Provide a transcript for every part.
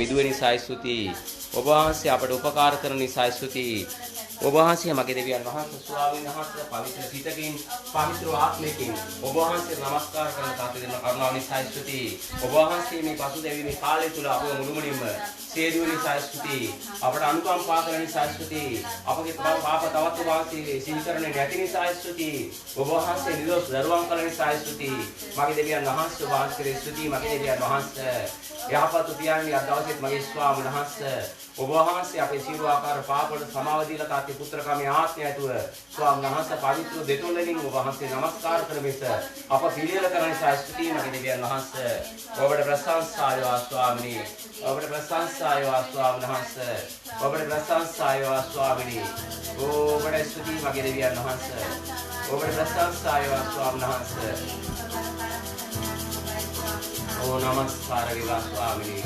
මිදුව නිසා ස්තුතියි. ඔබ වහන්සේ අපට උපකාර කරන නිසා ස්තුතියි. ඔබ වහන්සේ මගේ දෙවියන් වහන්සේ ස්වාමීන් වහන්සේ පවිත්‍ර සිතකින් පවිත්‍ර ආත්මයකින් ඔබ වහන්සේ නමස්කාර කරන තාත දෙන කරුණාව නිසා ස්තුතියි. ඔබ වහන්සේ මේ පසුදැවීමේ කාලය තුල අපව මුළුමනින්ම සේදුව නිසා ස්තුතියි. අපට අනුකම්පා කරන නිසා ස්තුතියි. අපගේ පාප තවත් ඔබ වහන්සේ සිහිකරන්නේ නැති නිසා ස්තුතියි. ඔබ වහන්සේ නිරෝධ දරුවන් කළ නිසා ස්තුතියි. මගේ දෙවියන් වහන්සේ ඔබ වහන්සේ ස්තුතියි. මගේ දෙවියන් වහන්සේ යහපත් පියාණන් අද දවසේත් මගේ ස්වාමීන් වහන්සේ ඔබ වහන්සේ අපේ සියලු ආකාර පාප වලට සමාව දීලා තාත්තේ පුත්‍රකමේ ආත්මය ඇතුව ස්වාමීන් වහන්සේ පවිත්‍ර දෙතොලෙන් ඔබ වහන්සේ නමස්කාර කරමිස අප පිළියෙල කරන නිසා ස්තුතියි. මගේ දෙවියන් වහන්සේ ඔබට ප්‍රශංසාය ස්වාමීනි. ඔබට ප්‍රශංසාය ස්වාමීන් වහන්සේ. ඔබට ප්‍රශංසාය ස්වාමීනි. ඔබට ස්තුතියි මගේ දෙවියන් වහන්සේ. ඔබට ප්‍රශංසාය ස්වාමීන් වහන්සේ. ඕ නමස්කාර වේවා ස්වාමීනි.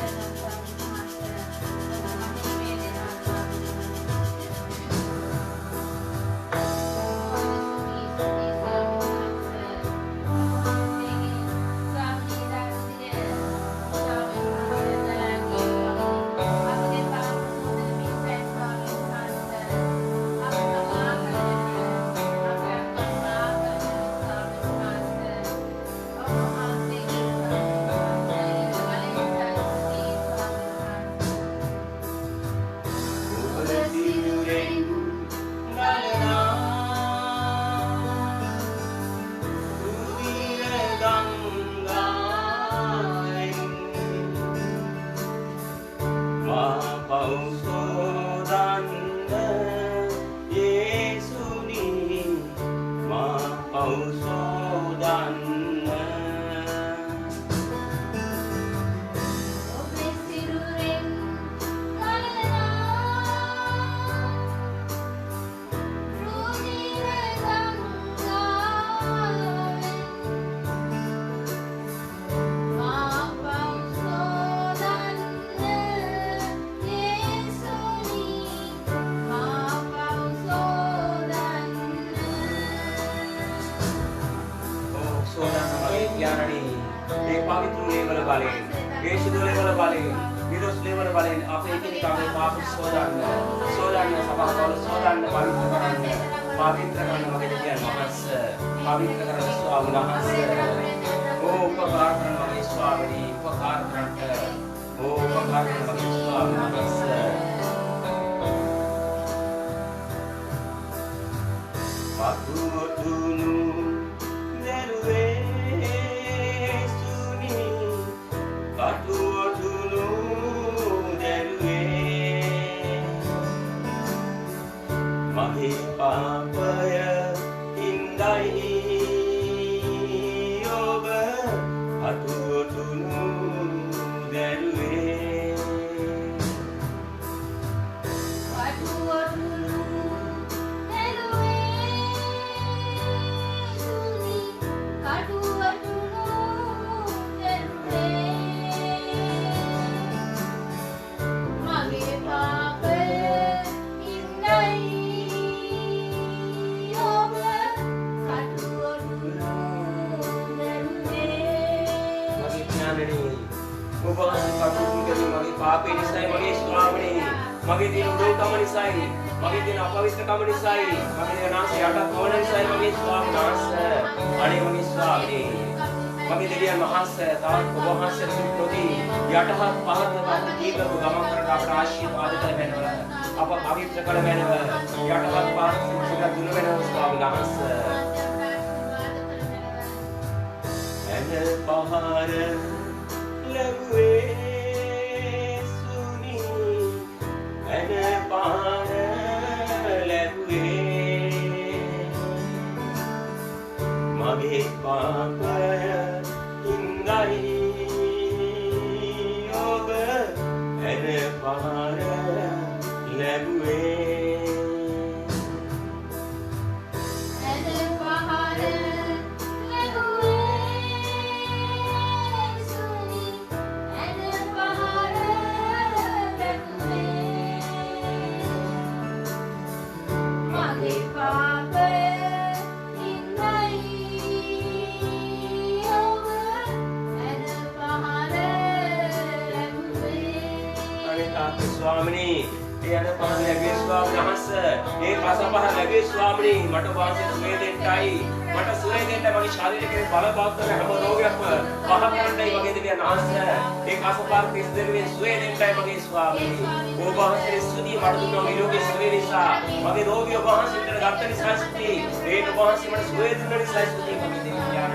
පියාණන් තාත්තේ ස්වාමිනී ඒ අර පහන් ලැබේ ස්වාමීන් වහන්සේ ඒ කස පහ ලැබේ ස්වාමිනී මට වාසය සුවය දෙන්නයි මට සුවය දෙන්න මගේ ශරීරයේ බලපෑම් හැම රෝගයක්ම පහ කරන්නයි වගේ දෙවියන් වහන්සේ ඒ කස පහ තිස් දෙවියන් සුවය දෙන්නයි මගේ ස්වාමිනී ඔබ වහන්සේ ස්තුතියි මට දුන්න නිරෝගී සුවය නිසා මගේ රෝගී ඔබ වහන්සේට ගත්ත නිසා ස්තුතියි ඒ ඔබ වහන්සේ මට සුවය දුන්න නිසා ස්තුතියි මගේ දෙවියන්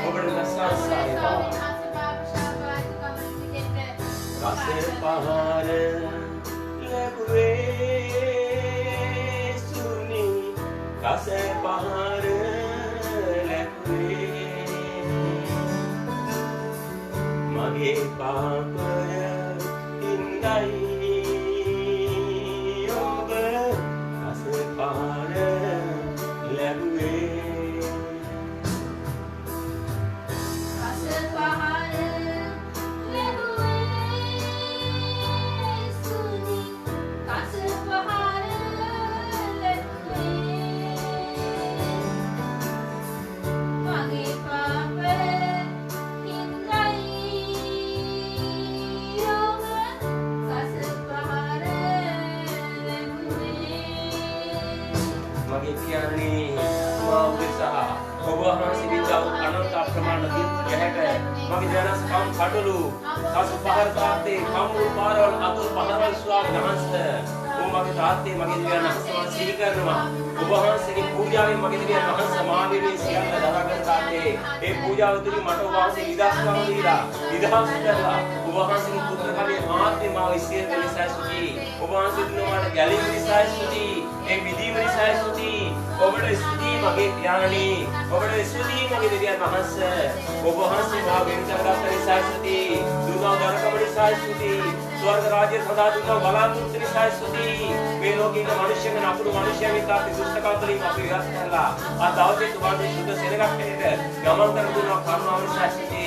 ඔබට ප්‍රශංසාය කස පහර සුනි කස පහර මගේ පාපය ඉන්නයි ඔබ කස පහර ලැබුවේ කස පහර මගේ ජනස් කම් කඩලු කස පහර තාත්තේ කම්මුල් පාරවල් අතුල් පහරවල් ස්වාමීන් වහන්සේ ඔබ මගේ තාත්තේ මගේ දිව්‍යන් වහන්සේ සිහි කරනවා ඔබ වහන්සේගේ පූජාවෙන් මගේ දිව්‍යන් වහන්සේ මාගේ සියල්ල දරාගෙන තාත්තේ ඒ පූජාව තුලින් මට ඔබ වහන්සේ නිදහස්කම දීලා නිදහස් කරලා ඔබ වහන්සේගේ පුත්‍ර කමේ ආත්මේ මාව ඉස්සෙල් නිසා සුචි ඔබ වහන්සේ දුන්නාට ගැලීම නිසා සුචි ඒ විදීම නිසා සුචි ඔබට ස්තුතියි මගේ ඥානනි ඔබට ස්තුතියි මගේ දිව්‍යන් වහන්සේ ඔබ වහන්සේ මාව වෙන් කරගත්ත නිසා ස්තුතියි දුන්නා දරකම නිසා ස්තුතියි ස්වර්ග රාජ්‍ය සදා දුන්නා බලාපොරොත්තු නිසා ස්තුතියි මේ ලෝකේ ඉන්න මිනිස්යන් අපුරු මිනිස්යන් තාපි දුෂ්ටකම් වලින් අපි විනාශ කරලා ආ දවසේ තුමාගේ සුද්ධ සෙනගක් හැටියට ගමන් කර දුන්නා කරුණාව නිසා ස්තුතියි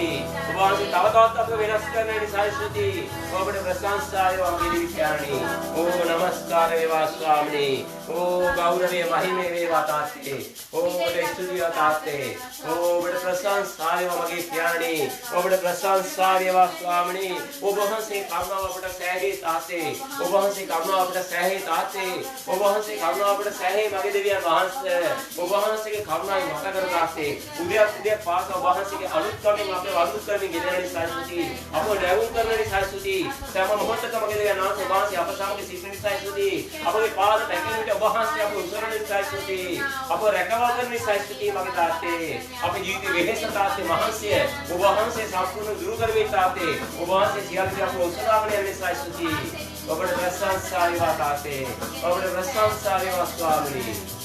ඔබ වහන්සේ තව තවත් අපිව වෙනස් කරන නිසා ස්තුතියි ඔබට ප්‍රශංසාය වගේ දිවිචාරණි ඕ නමස්කාර වේවා ස්වාමීනි ඕ ගෞරවයේ මහිමේ වේවා තාත්තේ ඔබට ස්තුතිය තාත්තේ ඔබට ප්‍රශංසාය වගේ ඥානනි ඔබට ප්‍රශංසාය වේවා ස්වාමීනි ඔබ වහන්සේ කරුණාව අපට සෑහේ තාත්තේ ඔබ වහන්සේ කරුණාව අපට සෑහේ තාත්තේ ඔබ වහන්සේ කරුණාව අපට සෑහේ මගේ දෙවියන් වහන්සේ ඔබ වහන්සේගේ කරුණාවෙන් මත කර තාත්තේ උදයක් පාස ඔබ වහන්සේගේ අනුත්කමින් අපේ වරුත්කමින් ගෙදරේ සාසුති අප නැවුම් කරන සාසුති සෑම මොහොතකම මගේ දෙවියන් වහන්සේ ඔබ වහන්සේ අප සමග සිටින සාසුති අපගේ පාද පැකිලි විට ඔබ වහන්සේ අප උසරන සාසුති අප රැකවල් කරන සාසුති මගේ තාත්තේ අපේ ජීවිතේ වෙහෙස තාත්තේ මහන්සිය ඔබ වහන්සේ සම්පූර්ණ දුරු කරවේ තාත්තේ ඔබ වහන්සේ සියලු දේ අප උසරාගෙන යන්නේ සාසුති ඔබට ප්‍රශංසා වේවා තාත්තේ ඔබට ප්‍රශංසා වේවා ස්වාමීනි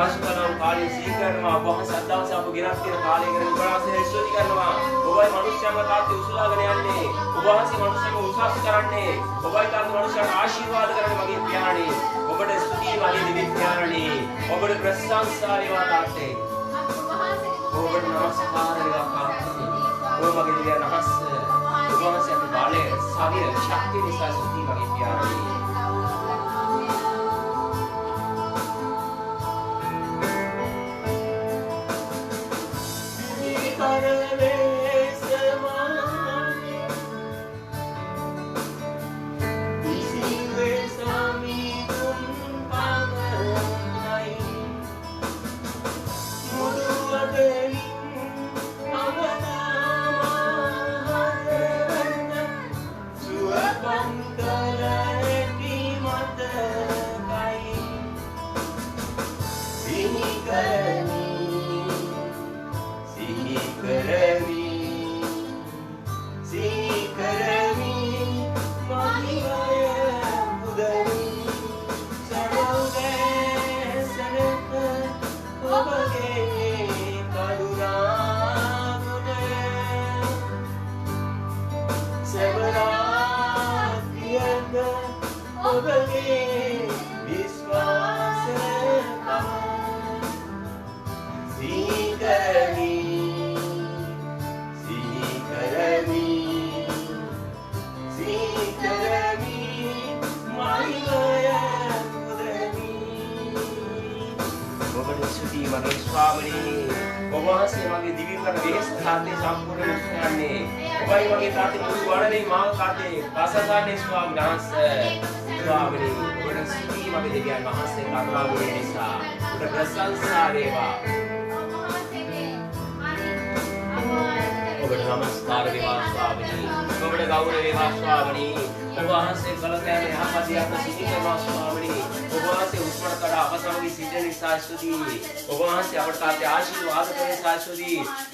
පසුකලව කාලේ සිහි කරනවා ඔබ වහන්සේ අදවස අප ගෙනත් තියෙන කාලය ගැන ඔබ වහන්සේ ස්තුති කරනවා ඔබයි මනුෂ්‍යයන්ව තාත්තේ උසුලාගෙන යන්නේ ඔබ වහන්සේ මනුෂ්‍යයන්ව උසස් කරන්නේ ඔබයි තාත්තේ මනුෂ්‍යයන්ට ආශිර්වාද කරන්නේ මගේ පියාණනි ඔබට ස්තුතියි මගේ දිව්‍ය පියාණනි ඔබට ප්‍රශංසා වේවා තාත්තේ ඔබට නමස්කාර වේවා තාත්තේ ඔබ මගේ දිව්‍ය නහස් ඔබ වහන්සේ අපේ බලය සවිය ශක්තිය නිසා ස්තුතියි මගේ පියාණනි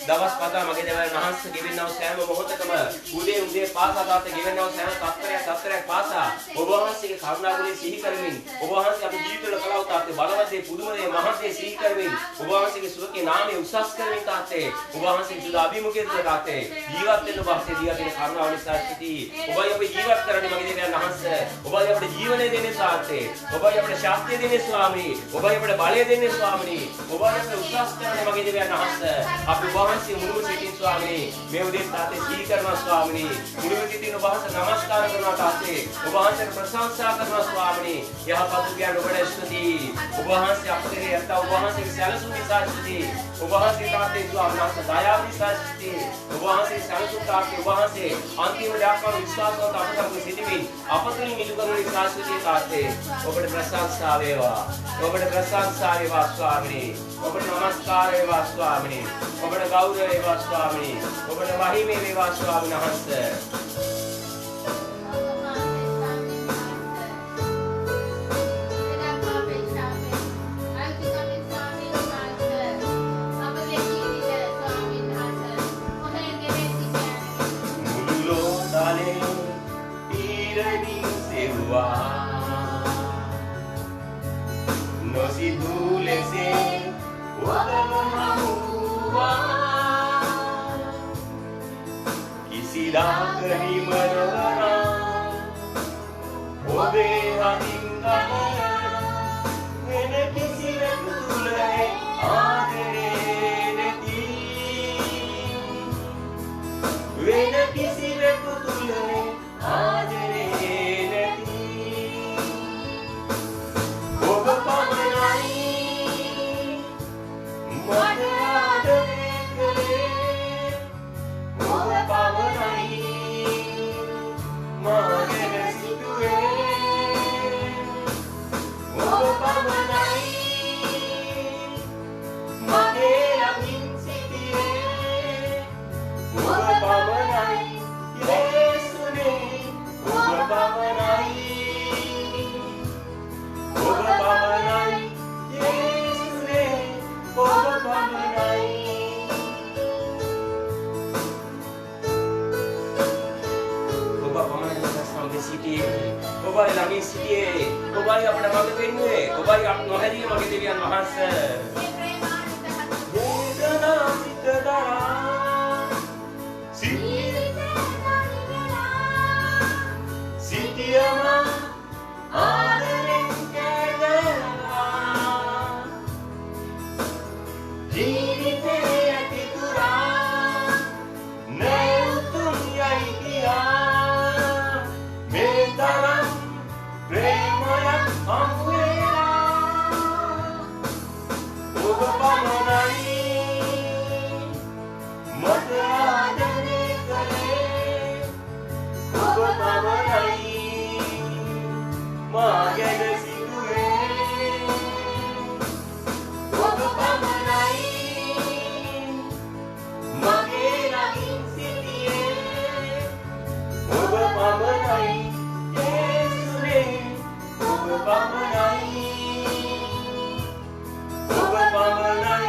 දවස් පතා මගේ දේවල් නහස් ගෙවෙන්නව සෑම මොහොතකම උදේ පාසා තාත්තේ ගෙවෙන්නව සෑම තත්පරයක් පාසා ඔබ වහන්සේගේ කරුණාවලිය සිහි කරමින් ඔබ වහන්සේ අපේ ජීවිතවල කළා වූ තාත්තේ බලවත්ේ පුදුමදේ මහත්ේ සිහි කරමින් ඔබ වහන්සේගේ සුවකේ නාමය උසස් කරමින් තාත්තේ ඔබ වහන්සේගේ සුදු අභිමුඛයෙන් තාත්තේ ජීවත් වෙන්න ඔබ වහන්සේ දීලා තියෙන කරුණාවලිය සාර්ථකයි ඔබයි අපේ ජීවත් කරන්නේ මගේ දේවල් නහස් ඔබයි අපේ ජීවනය දෙන්නේ තාත්තේ ඔබයි අපේ ශක්තිය දෙන්නේ ස්වාමී ඔබයි අපේ බලය දෙන්නේ ස්වාමී ඔබයි අපේ උසස් කරන්නේ මගේ දේවල් නහස් අපි වහන්සේ මුළු සිටින් ස්වාමී මේ උදේ තාත්තේ සිහි කරනවා ස්වාමී මුළු සිටින් ඔබ වහන්සේ නමස්කාර කරනවා තාත්තේ ඔබ වහන්සේට ප්‍රශංසා කරනවා ස්වාමී යහපත් පියාණන් ඔබට ස්තුතියි ඔබ වහන්සේ අපගේ යත්ත ඔබ වහන්සේගේ සැලසුම් නිසා ස්තුතියි ඔබ වහන්සේ තාත්තේ ස්වාමීන් වහන්සේ දයාව නිසා ස්තුතියි ඔබ වහන්සේ සැලසුම් තාත්තේ ඔබ වහන්සේ අන්තිම දක්වා විශ්වාසවත් අපට සිටිමින් අපතුලින් ඉදු කරන නිසා ස්තුතියි තාත්තේ ඔබට ප්‍රශංසා වේවා ඔබට ප්‍රශංසා වේවා ස්වාමී ඔබට නමස්කාර වේවා ස්වාමී ඔබට ගෞරව වේවා ස්වාමී ඔබට මහිමේ වේවා ස්වාමීන් වහන්සේ සිටියේ. ඔබයි අපට මඟ පෙන්වුවේ. ඔබයි අප නොහැරියේ මගේ දෙවියන් වහන්සේ. වේදනා සිත දරා සිටියම ආදරෙන් කැඳවා ජීවිතේ ඇති තුරා නැවතුම් යයි කියා මේ තරම් ප්‍රේමයක් හමු වෙලා ඔබ පමණයි මට ආදරේ කළේ ඔබ පමණයි මා ගැන සිතුවේ ඔබ පමණයි මගේ ළඟින් සිටියේ ඔබ පමණයි යේසුනේ ඔබ පමණයි ඔබ පමණයි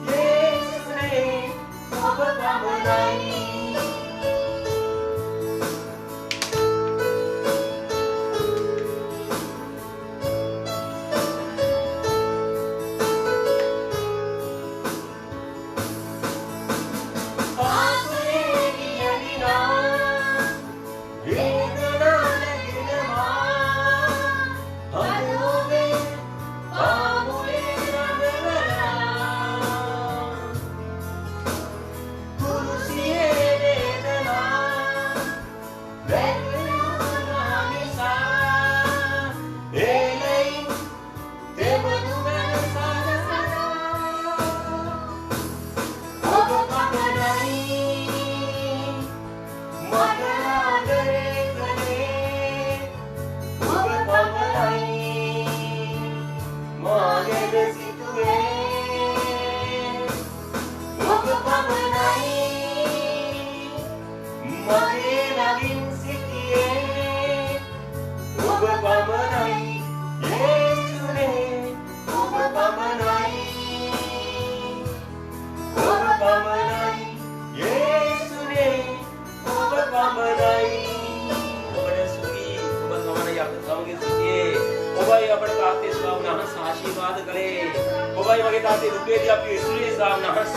යේසුනේ ඔබ පමණයි ආශිර්වාද කළේ ඔබයි මගේ තාත්තේ දුකේදී අපි ඉස්රායෙල් සාමනහස්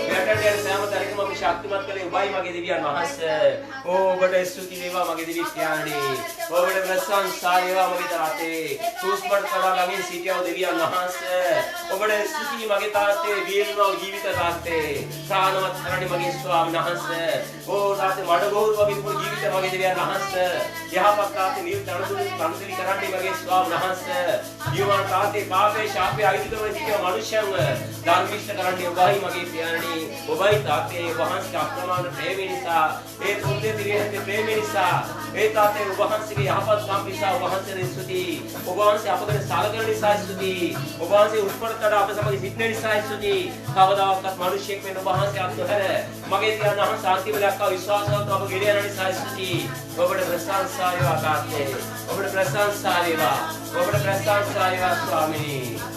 වැටෙන සෑම තැනකම අපි ශක්තිමත් කළේ ඔබයි මගේ දෙවියන් වහන්සේ ඔබට ස්තුති වේවා මගේ දෙවි පියාණනි ඔබට ප්‍රශංසා වේවා මගේ තාත්තේ සූස්පර් කරා ළඟින් සිටියව දෙවියන් වහන්සේ ඔබට ස්තුති මගේ තාත්තේ වීරව ජීවිත තාත්තේ ප්‍රාණවත් කරණි මගේ ස්වාමීන් වහන්සේ ඕ තාත්තේ මඩ ගෝරුව විපුල් ජීවිත මගේ දෙවියන් වහන්සේ යහපත් තාත්තේ නිවිත අනුසුලි කරන්නේ මගේ ස්වාමීන් වහන්සේ ජීවන තාත්තේ පාපේ ශාපේ අයිතිකව සිටින මනුෂ්‍යයන්ව ධර්මිෂ්ඨ කරන්නේ ඔබයි මගේ පියාණනි ඔබයි තාත්තේ වහන්සේ අප්‍රමාණ ප්‍රේම නිසා ඒ තුන්දේ දිවිහෙත් ප්‍රේම නිසා ඒ තාත්තේ ඔබ වහන්සේගේ යහපත් කම් නිසා ඔබ වහන්සේට ස්තුතියි ඔබ වහන්සේ අපගෙන සලකන නිසා ස්තුතියි ඔබ වහන්සේ උත්පත්තට අප සමග සිටින නිසා ස්තුතියි කවදාවත් මිනිසෙක් වෙන්න ඔබ වහන්සේ අත්හැර මගේ තියන වහන්සේ අන්තිම ලක්ෂ විශ්වාසවත් ඔබ ගෙඩිය යන නිසා ස්තුතියි ඔබට ප්‍රශංසා වේවා තාත්තේ ඔබට ප්‍රශංසා වේවා ඔබට ප්‍රශංසා වේවා ස්වාමීනි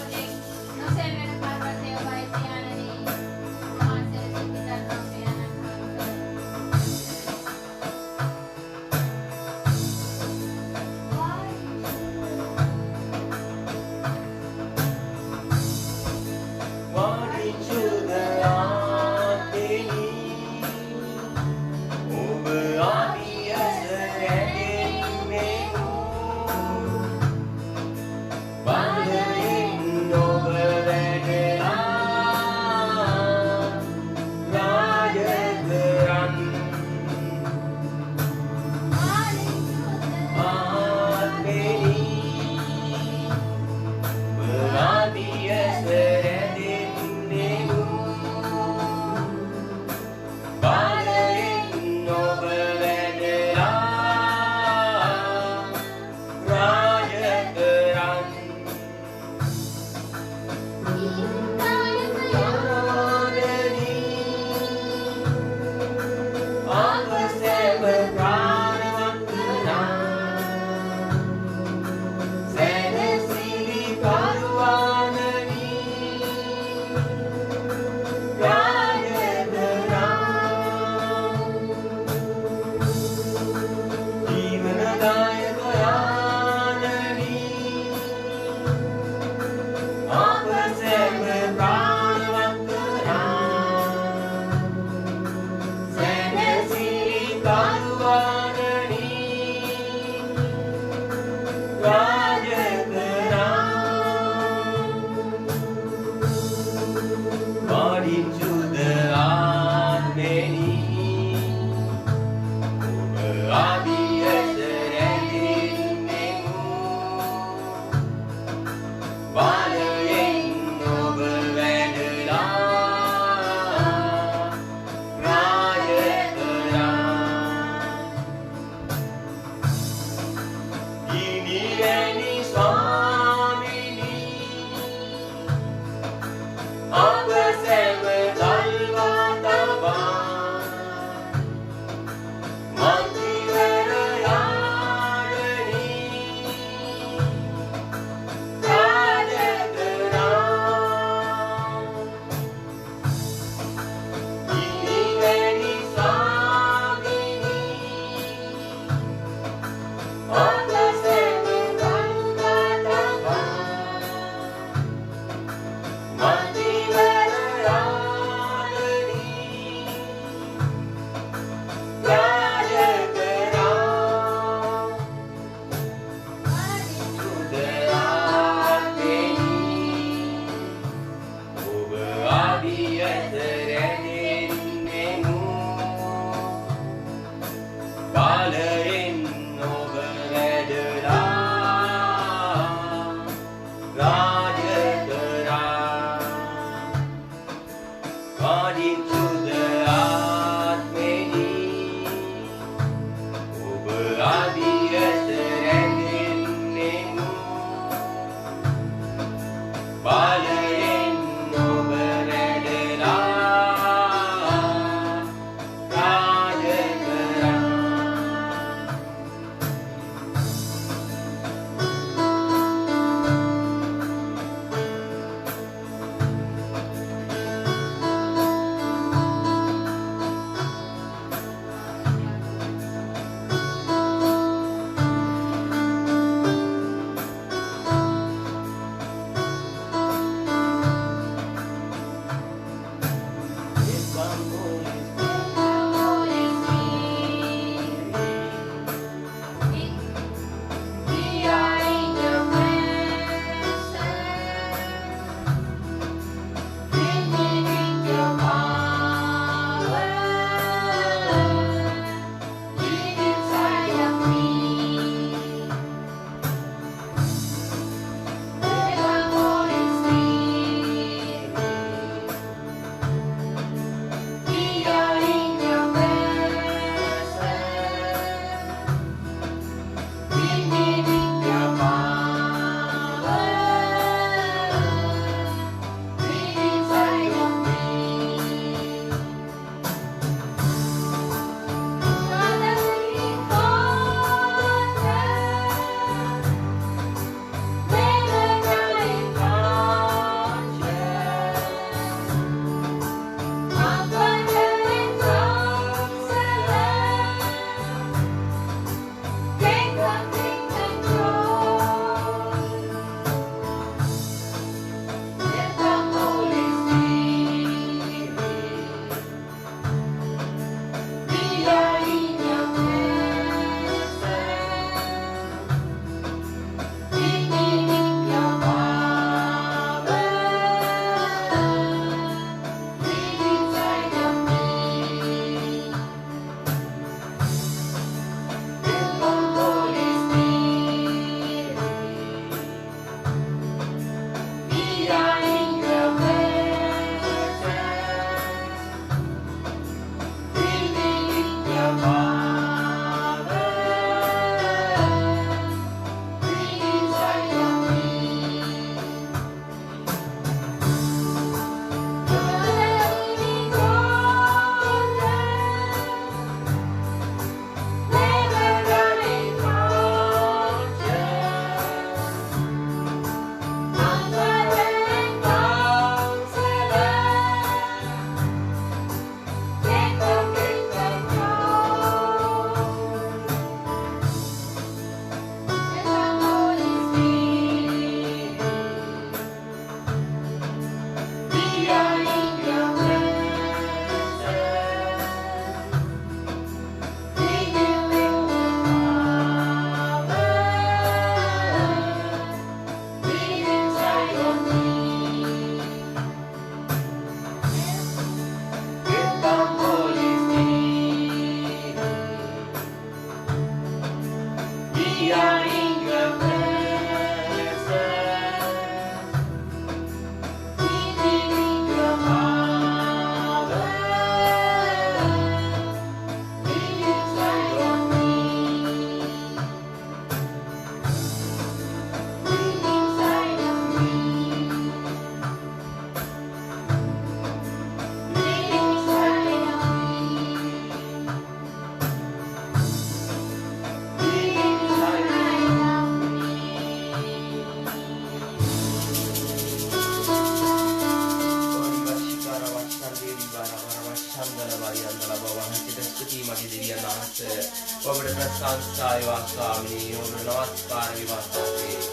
ප්‍රශංසා වේවා ස්වාමීනි. ඔබට නමස්කාර වේවා ස්වාමීනි.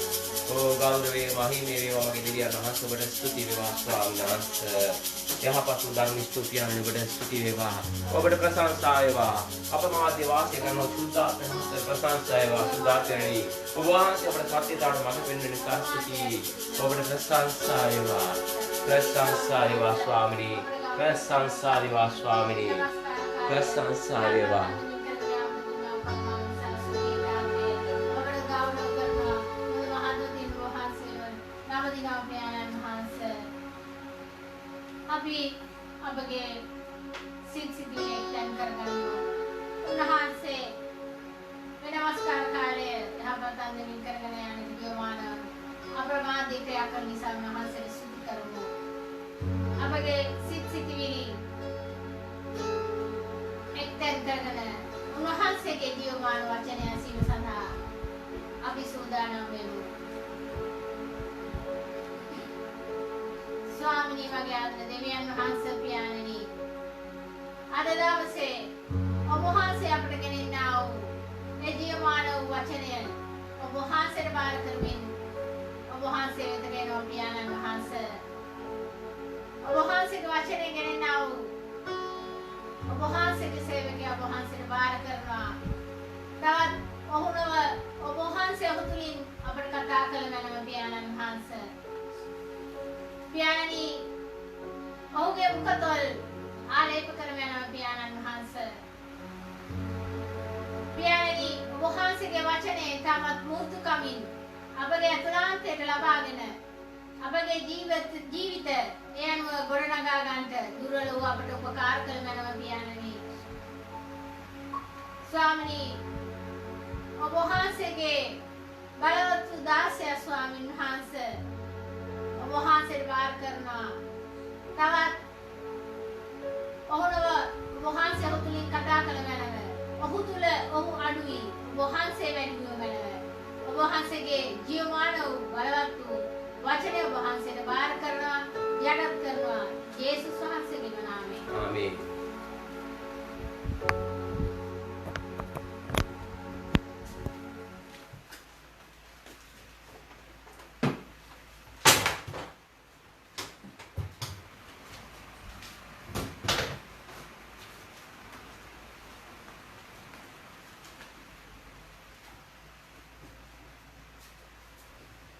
ඕ ගෞරවයේ මහිමේ වේවා මගේ දෙවියන් වහන්සේ ඔබට ස්තුති වේවා ස්වාමීන් වහන්සේ. යහපත් ධර්ම ස්තුතියන් ඔබට ස්තුති වේවා. ඔබට ප්‍රශංසා වේවා. අපමාද්‍ය වාසය කරන සුද්ධාත්මක ප්‍රශංසා වේවා සුද්ධාත්මනි. ඔබ වහන්සේ අපට සත්‍යතාවට මඟ පෙන්වන නිසා ස්තුති. ඔබට ප්‍රශංසා වේවා. ප්‍රශංසා වේවා ස්වාමීනි. ප්‍රශංසා වේවා ස්වාමීනි. ප්‍රශංසා වේවා. අපි අපගේ සිත් සිදුවේ එක්තැන් කරගන්නවා. උන්වහන්සේ වෙනස්කාර කාලය යහපත් අන්දමින් කරගෙන යන දිවමාන අප්‍රමාදී ක්‍රියා කරන නිසා උන්වහන්සේට ස්තුති කරමු. අපගේ සිත් සිදුවිලි එක්තැන් කරගෙන උන්වහන්සේගේ දිවමාන වචනය ඇසීම සඳහා අපි සූදානම් වෙමු. ස්වාමිනී මගේ ආත්ම දෙවියන් වහන්සේ පියාණනි, අද දවසේ ඔබ වහන්සේ අපට ගෙනෙන්නා වූ මේ ජීවමාන වූ වචනය ඔබ වහන්සේට බාර කරමින් ඔබ වහන්සේ වෙත ගෙනවා පියාණන් වහන්සේ. ඔබ වහන්සේගේ වචනය ගෙනෙන්නා වූ ඔබ වහන්සේගේ සේවකයා ඔබ වහන්සේට බාර කරනවා. තවත් ඔහුනව ඔබ වහන්සේ ඔහු තුලින් අපට කතා කළ මැනව පියාණන් වහන්සේ. පියාණනි, ඔහුගේ මුඛතොල් ආලේප කරගෙන යනවා පියාණන් වහන්සේ. පියාණනි, ඔබ වහන්සේගේ වචනේ තාමත් මූර්තුකමින් අපගේ අතුලාන්තයට ලබාගෙන අපගේ ජීවිත ඒ අනුව ගොඩනගා ගන්නට දුර්වල වූ අපට උපකාර කළ යනවා පියාණනි. ස්වාමිනී, ඔබ වහන්සේගේ බලවත් දාසය ස්වාමීන් වහන්සේ ඔබ වහන්සේට වාර කරනවා. තවත් ඔහුනව ඔබ වහන්සේ ඔහු තුලින් කතා කළ මැනව. ඔහු තුල ඔහු අඩුයි. ඔබ වහන්සේ වැඩි වූ මැනව. ඔබ වහන්සේගේ ජීවමාන වූ බලවත් වූ වචනය ඔබ වහන්සේට වාර කරනවා, යටත් කරනවා. යේසුස් වහන්සේගේ නාමයෙන්. ආමේන්.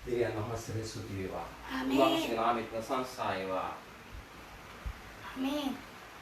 දෙවියන් වහන්සේ ස්තුති වේවා. ආමේන්. නාමයෙන් ප්‍රශංසා වේවා. ආමේන්.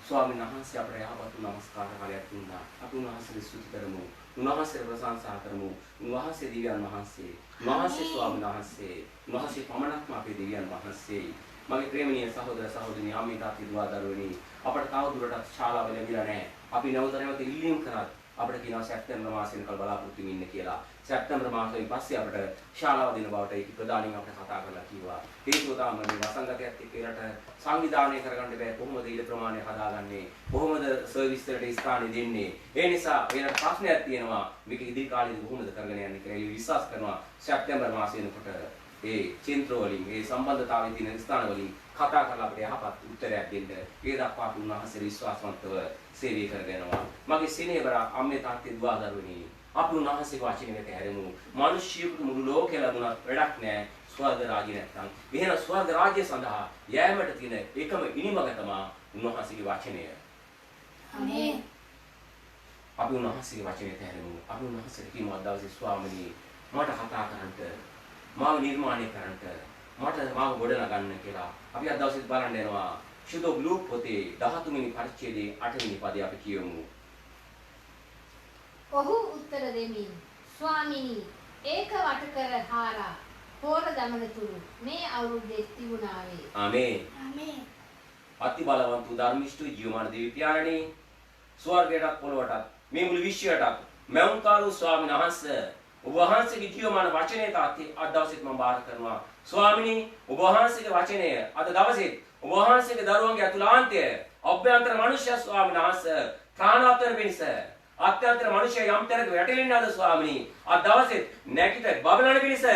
ස්වාමීන් වහන්සේ අපට යහපත් නමස්කාර කාලයක් දුන්නා. අපි උන්වහන්සේට ස්තුති කරමු. උන්වහන්සේට ප්‍රශංසා කරමු. උන්වහන්සේ දෙවියන් වහන්සේ. උන්වහන්සේ ස්වාමීන් වහන්සේ. උන්වහන්සේ පමණක්ම අපේ දෙවියන් වහන්සේ. මගේ ප්‍රේමණීය සහෝදර සහෝදරියනි, ආමේ තාත්ති දුව දරුවනි, අපට තව දුරටත් ශාලාව ලැබිලා නැහැ. අපි නැවත ඉල්ලීම් කරත් අපිට කියනවා සැප්තැම්බර් මාසෙ වෙනකල් බලාපොරොත්තු වෙන්න කියලා. සැප්තැම්බර් මාසෙන් පස්සේ අපිට ශාලාව දෙන බවට ඒක ප්‍රධානින් අපිට කතා කරලා කිව්වා. හේතුව තමයි මේ වසංගතයත් එක්ක රට සංවිධානය කරගන්න බෑ. කොහොමද ඊට ප්‍රමාණය හදාගන්නේ? කොහොමද සර්විස් වලට ස්ථානෙ දෙන්නේ? ඒ නිසා වෙන ප්‍රශ්නයක් තියෙනවා. මේක ඉදිරි කාලේදී කොහොමද කරගෙන යන්නේ කියලා විශ්වාස කරනවා. සැප්තැම්බර් මාසෙ වෙනකොට ඒ චින්ත්‍ර වලින් ඒ සම්බන්ධතාවයේ තියෙන ස්ථාන වලින් කතා කරලා අපිට යහපත් උත්තරයක් දෙන්න. ඒ දක්වා අපි උන්වහන්සේ විශ්වාසවන්තව සේවය කරගෙනවා. මගේ සිනේබර අම්මේ තාත්තේ දුව දරුවනි, අපි උන්වහන්සේගේ වචනේ වෙත හැරෙමු. මිනිසියෙකුට මුළු ලෝකෙ ලැබුණත් වැඩක් නැහැ ස්වර්ග රාජ්‍ය නැත්නම්. එහෙනම් ස්වර්ග රාජ්‍ය සඳහා යෑමට තියෙන එකම ඉනිමග තමයි උන්වහන්සේගේ වචනය. ආමේන්. අපි උන්වහන්සේගේ වචනේ හැරෙමු. අපි උන්වහන්සේට කියමු අද දවසේ ස්වාමීනි, මට කතා කරන්නට, මාව නිර්මාණය කරන්නට, මට මාව ගොඩනගන්න කියලා. අපි අද දවසේ බලන්න යනවා ශුද්ධ බ්ලූ පොතේ 13 වෙනි පරිච්ඡේදයේ 8 වෙනි පදය අපි කියමු. ඔහු උත්තර දෙමින්, ස්වාමිනී, ඒක වට කර හාරා පෝර දමන තුරු මේ අවුරුද්දේ තිබුණාවේ. ආමේන්. ආමේන්. අති බලවන්ත ධර්මිෂ්ඨ ජීවමාන දේවී පියාණනි, ස්වර්ගයටත් පොළොවටත් මේ මුළු විශ්වයටත් මෞන්කාරු ස්වාමීන් වහන්සේ ඔබ වහන්සේගේ ජීවමාන වචනය තාත්තේ අද දවසේත් මම බාර කරනවා. ස්වාමිනී, ඔබ වහන්සේගේ වචනය අද දවසේ ඔබ වහන්සේගේ දරුවන්ගේ අතුලාන්තය අභ්‍යන්තර මනුෂ්‍ය ස්වාමීන් වහන්සේ ප්‍රාණාතර වෙනස අත්‍යන්තර මනුෂ්‍ය යම් තැනක වැටෙන්නේ ස්වාමිනී අද දවසේ නැගිට බබලන පිණිස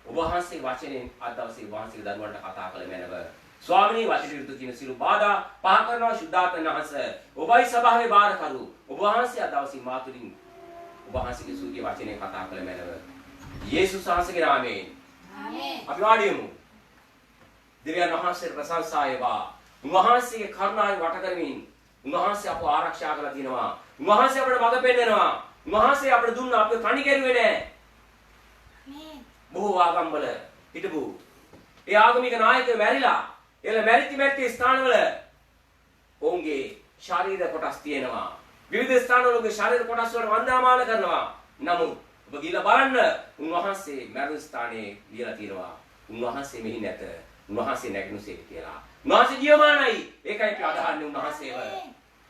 ඔබ වහන්සේගේ වචනෙන් අද දවසේ වහන්සේගේ දරුවන්ට කතා කළ මැනව. ස්වාමිනී, වචන විරුද්ධ තියෙන සියලු බාධා පහ කරනවා ශුද්ධාත්ම වහන්සේ. ඔබයි සභාවේ බාරකරු. ඔබ වහන්සේ අද දවසේ මාතුලින් ඔබ වහන්සේගේ සූතිය වචනේ කතා කළ මැනව. යේසුස් වහන්සේගේ නාමයෙන්. ආමේන්. අපි වාඩියමු. දෙවියන් වහන්සේට ප්‍රශංසා වේවා. උන්වහන්සේගේ කරුණාවෙන් වට කරමින් උන්වහන්සේ අපව ආරක්ෂා කරලා තිනවා. උන්වහන්සේ අපට මඟ පෙන්නනවා. උන්වහන්සේ අපට දුන්න අපේ කණි කෙරුවේ නැහැ. ආමේන්. බොහෝ ආගම්වල හිටපු ඒ ආගමික නායකයෝ මැරිලා එළ මැරිච්ච ස්ථානවල ඔවුන්ගේ ශරීර කොටස් තියෙනවා. විවිධ ස්ථානවල ඔවුන්ගේ ශරීර කොටස් වලට වන්දනාමාන කරනවා. නමුත් ඔබ ගිහලා බලන්න උන්වහන්සේ මැරුණු ස්ථානයේ ලියලා තියෙනවා. උන්වහන්සේ මෙහි නැත. උන්වහන්සේ නැගිනුසේක කියලා. උන්වහන්සේ ජීවමානයි. ඒකයි අපි අදහන්නේ උන්වහන්සේව.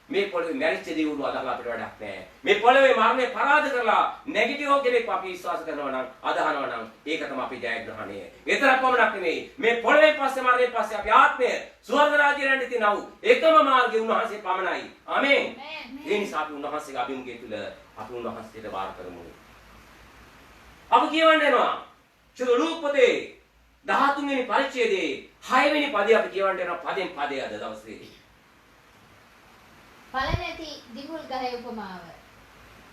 මේ පොළවේ මැරිච්ච දේවලු අදහලා අපිට වැඩක් නැහැ. මේ පොළවේ මරණය පරාද කරලා නෙගටිව් කෙනෙක් අපි විශ්වාස කරනවා නම් අදහනවා නම් ඒක තමයි අපේ ජයග්‍රහණය. ඒතරක් පමණක් නෙමෙයි. මේ පොළවේ පස්සේ මරණයෙන් පස්සේ අපි ආත්මය ස්වර්ග රාජ්‍යයට යන්න තියෙනව. එකම මාර්ගය උන්වහන්සේ පමණයි. ආමේන්. ඒ නිසා අපි උන්වහන්සේගේ අභිමුඛය තුල අපි උන්වහන්සේට වාර කරමු. අපි කියවන්නේ යනවා. චුලූක් පොතේ 13 වෙනි පරිච්ඡේදයේ 6 වෙනි පදේ අපි කියවන්න යනවා පදෙන් පදේ අද දවසේ. ඵල නැති දිගුල් ගහේ උපමාව.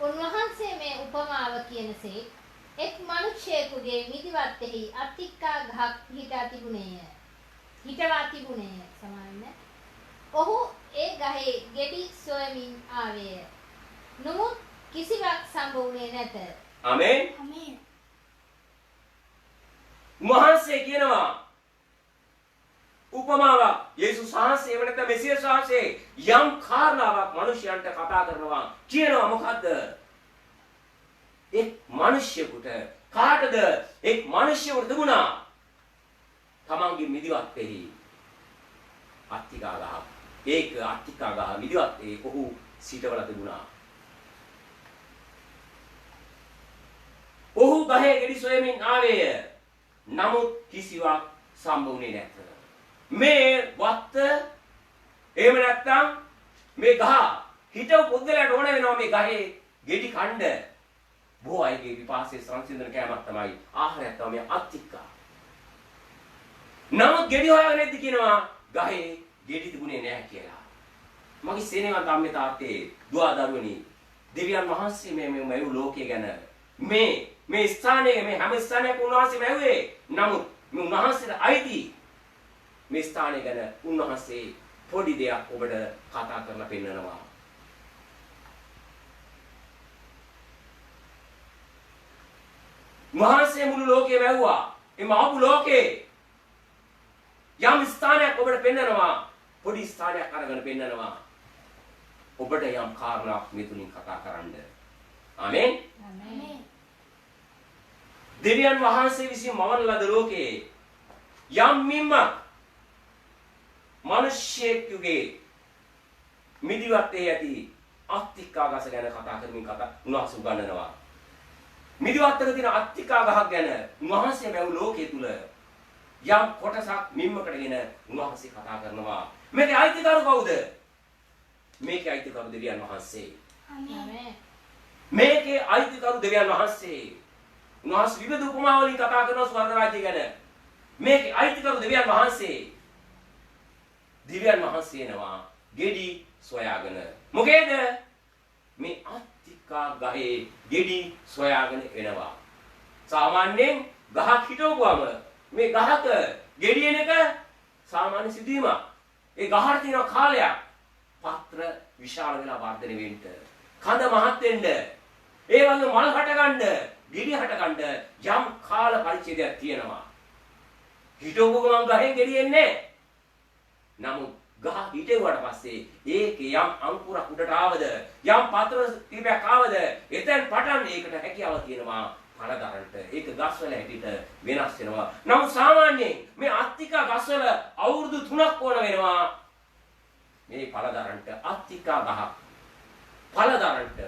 උන්වහන්සේ මේ උපමාව කියනසේ එක් මිනිසෙකුගේ මිදිවත්තෙහි අත්තික්කා ගහක් හිටා තිබුණේය. සමානයි. ඔහු ඒ ගහේ ගෙඩි සොයමින් ආවේය. නමුත් කිසිවක් සම්බ වුණේ නැත. ආමේන්. ආමේන්. මහන්සේ කියනවා උපමාවක් යේසුස් වහන්සේ එව නැත්නම් මෙසියස් වහන්සේ යම් කාරණාවක් මිනිසයන්ට කතා කරනවා කියනවා මොකද්ද? එක් මිනිසෙකුට කාටද එක් මිනිසෙකුට තිබුණා තමන්ගේ මිදිවත්තේහි අත්තිකා ගහ. ඒක අත්තිකා ගහ මිදිවත්තේ ඔහු සිටවලා තිබුණා. ඔහු ගහේ ගෙඩි සොයමින් ආවේය. නමුත් කිසිවක් සම්බ වුණේ නැත. මේ වත්ත එහෙම නැත්නම් මේ ගහ හිටව පුද්ගලයාට ඕන වෙනවා මේ ගහේ ගෙඩි කණ්ඩ. බොහෝ අයගේ විපාසයේ සංසිඳන කෑමක් තමයි ආහාරයක් තමයි මේ අත්තික්කා. නමුත් ගෙඩි හොයාගෙන ඉද්දි කියනවා ගහේ ගෙඩි තිබුණේ නැහැ කියලා. මගේ සේනාවන්ත අම්මේ තාත්තේ දුව දරුවනි දෙවියන් වහන්සේ මේ ලෝකයේ ගැන මේ ස්ථානයේ මේ හැම ස්ථානයක උන්වහන්සේ මැව්වේ. නමුත් මේ උන්වහන්සේට අයිති මේ ස්ථානය ගැන උන්වහන්සේ පොඩි දෙයක් ඔබට කතා කරලා පෙන්නනවා. උන්වහන්සේ මුළු ලෝකෙම මැව්වා. මේ මහපු ලෝකේ යම් ස්ථානයක් ඔබට පෙන්නනවා. පොඩි ස්ථානයක් අරගෙන පෙන්නනවා. ඔබට යම් කාරණාවක් මේ තුලින් කතා කරන්න. ආමේන්. ආමේන්. දෙවියන් වහන්සේ විසින් මවන ලද ලෝකේ යම් මිම්මක් මිනිස්සෙකුගේ මිදිවත්තේ ඇති අත්තිකා ගස ගැන කතා කරමින් උන්වහන්සේ උගන්වනවා. මිදිවත්තක තියෙන අත්තිකා ගහක් ගැන උන්වහන්සේ මැව් ලෝකයේ තුල යම් කොටසක් මිම්මකටගෙන උන්වහන්සේ කතා කරනවා. මේකේ අයිතිකරු කවුද? මේකේ අයිතිකරු දෙවියන් වහන්සේ. ආමේන්. මේකේ අයිතිකරු දෙවියන් වහන්සේ. උන්වහන්සේ විවිධ උපමා වලින් කතා කරන ස්වර්ග රාජ්‍යය ගැන. මේකේ අයිතිකරු දෙවියන් වහන්සේ. දිව්‍යන් වහන්සේ එනවා ගෙඩි සොයාගෙන. මොකේද? මේ අත්තිකා ගහේ ගෙඩි සොයාගෙන එනවා. සාමාන්‍යයෙන් ගහක් හිටවුවාම මේ ගහක ගෙඩි එන එක සාමාන්‍ය සිදුවීමක්. ඒ ගහට තියෙන කාලයක් පත්‍ර විශාල වෙලා වර්ධනය වෙන්න. කඳ මහත් වෙන්න. ඒ වගේ මල් හට ගන්න, ගෙඩි හට ගන්න යම් කාල පරිච්ඡේදයක් තියෙනවා. හිටවුව ගමන් ගහෙන් ගෙඩි එන්නේ නැහැ. නමුත් ගහ හිටෙව්වට පස්සේ ඒකේ යම් අංකුරක් උඩට ආවද යම් පතර කීපයක් ආවද එතෙන් පටන් ඒකට හැකියාව තියෙනවා පළ ගන්නට. ඒක ගස්වල හැටියට වෙනස් වෙනවා. නමුත් සාමාන්‍යයෙන් මේ අත්තිකා ගස්වල අවුරුදු 3ක් ඕන වෙනවා මේ පළ ගන්නට. අත්තිකා ගහ පළ ගන්නට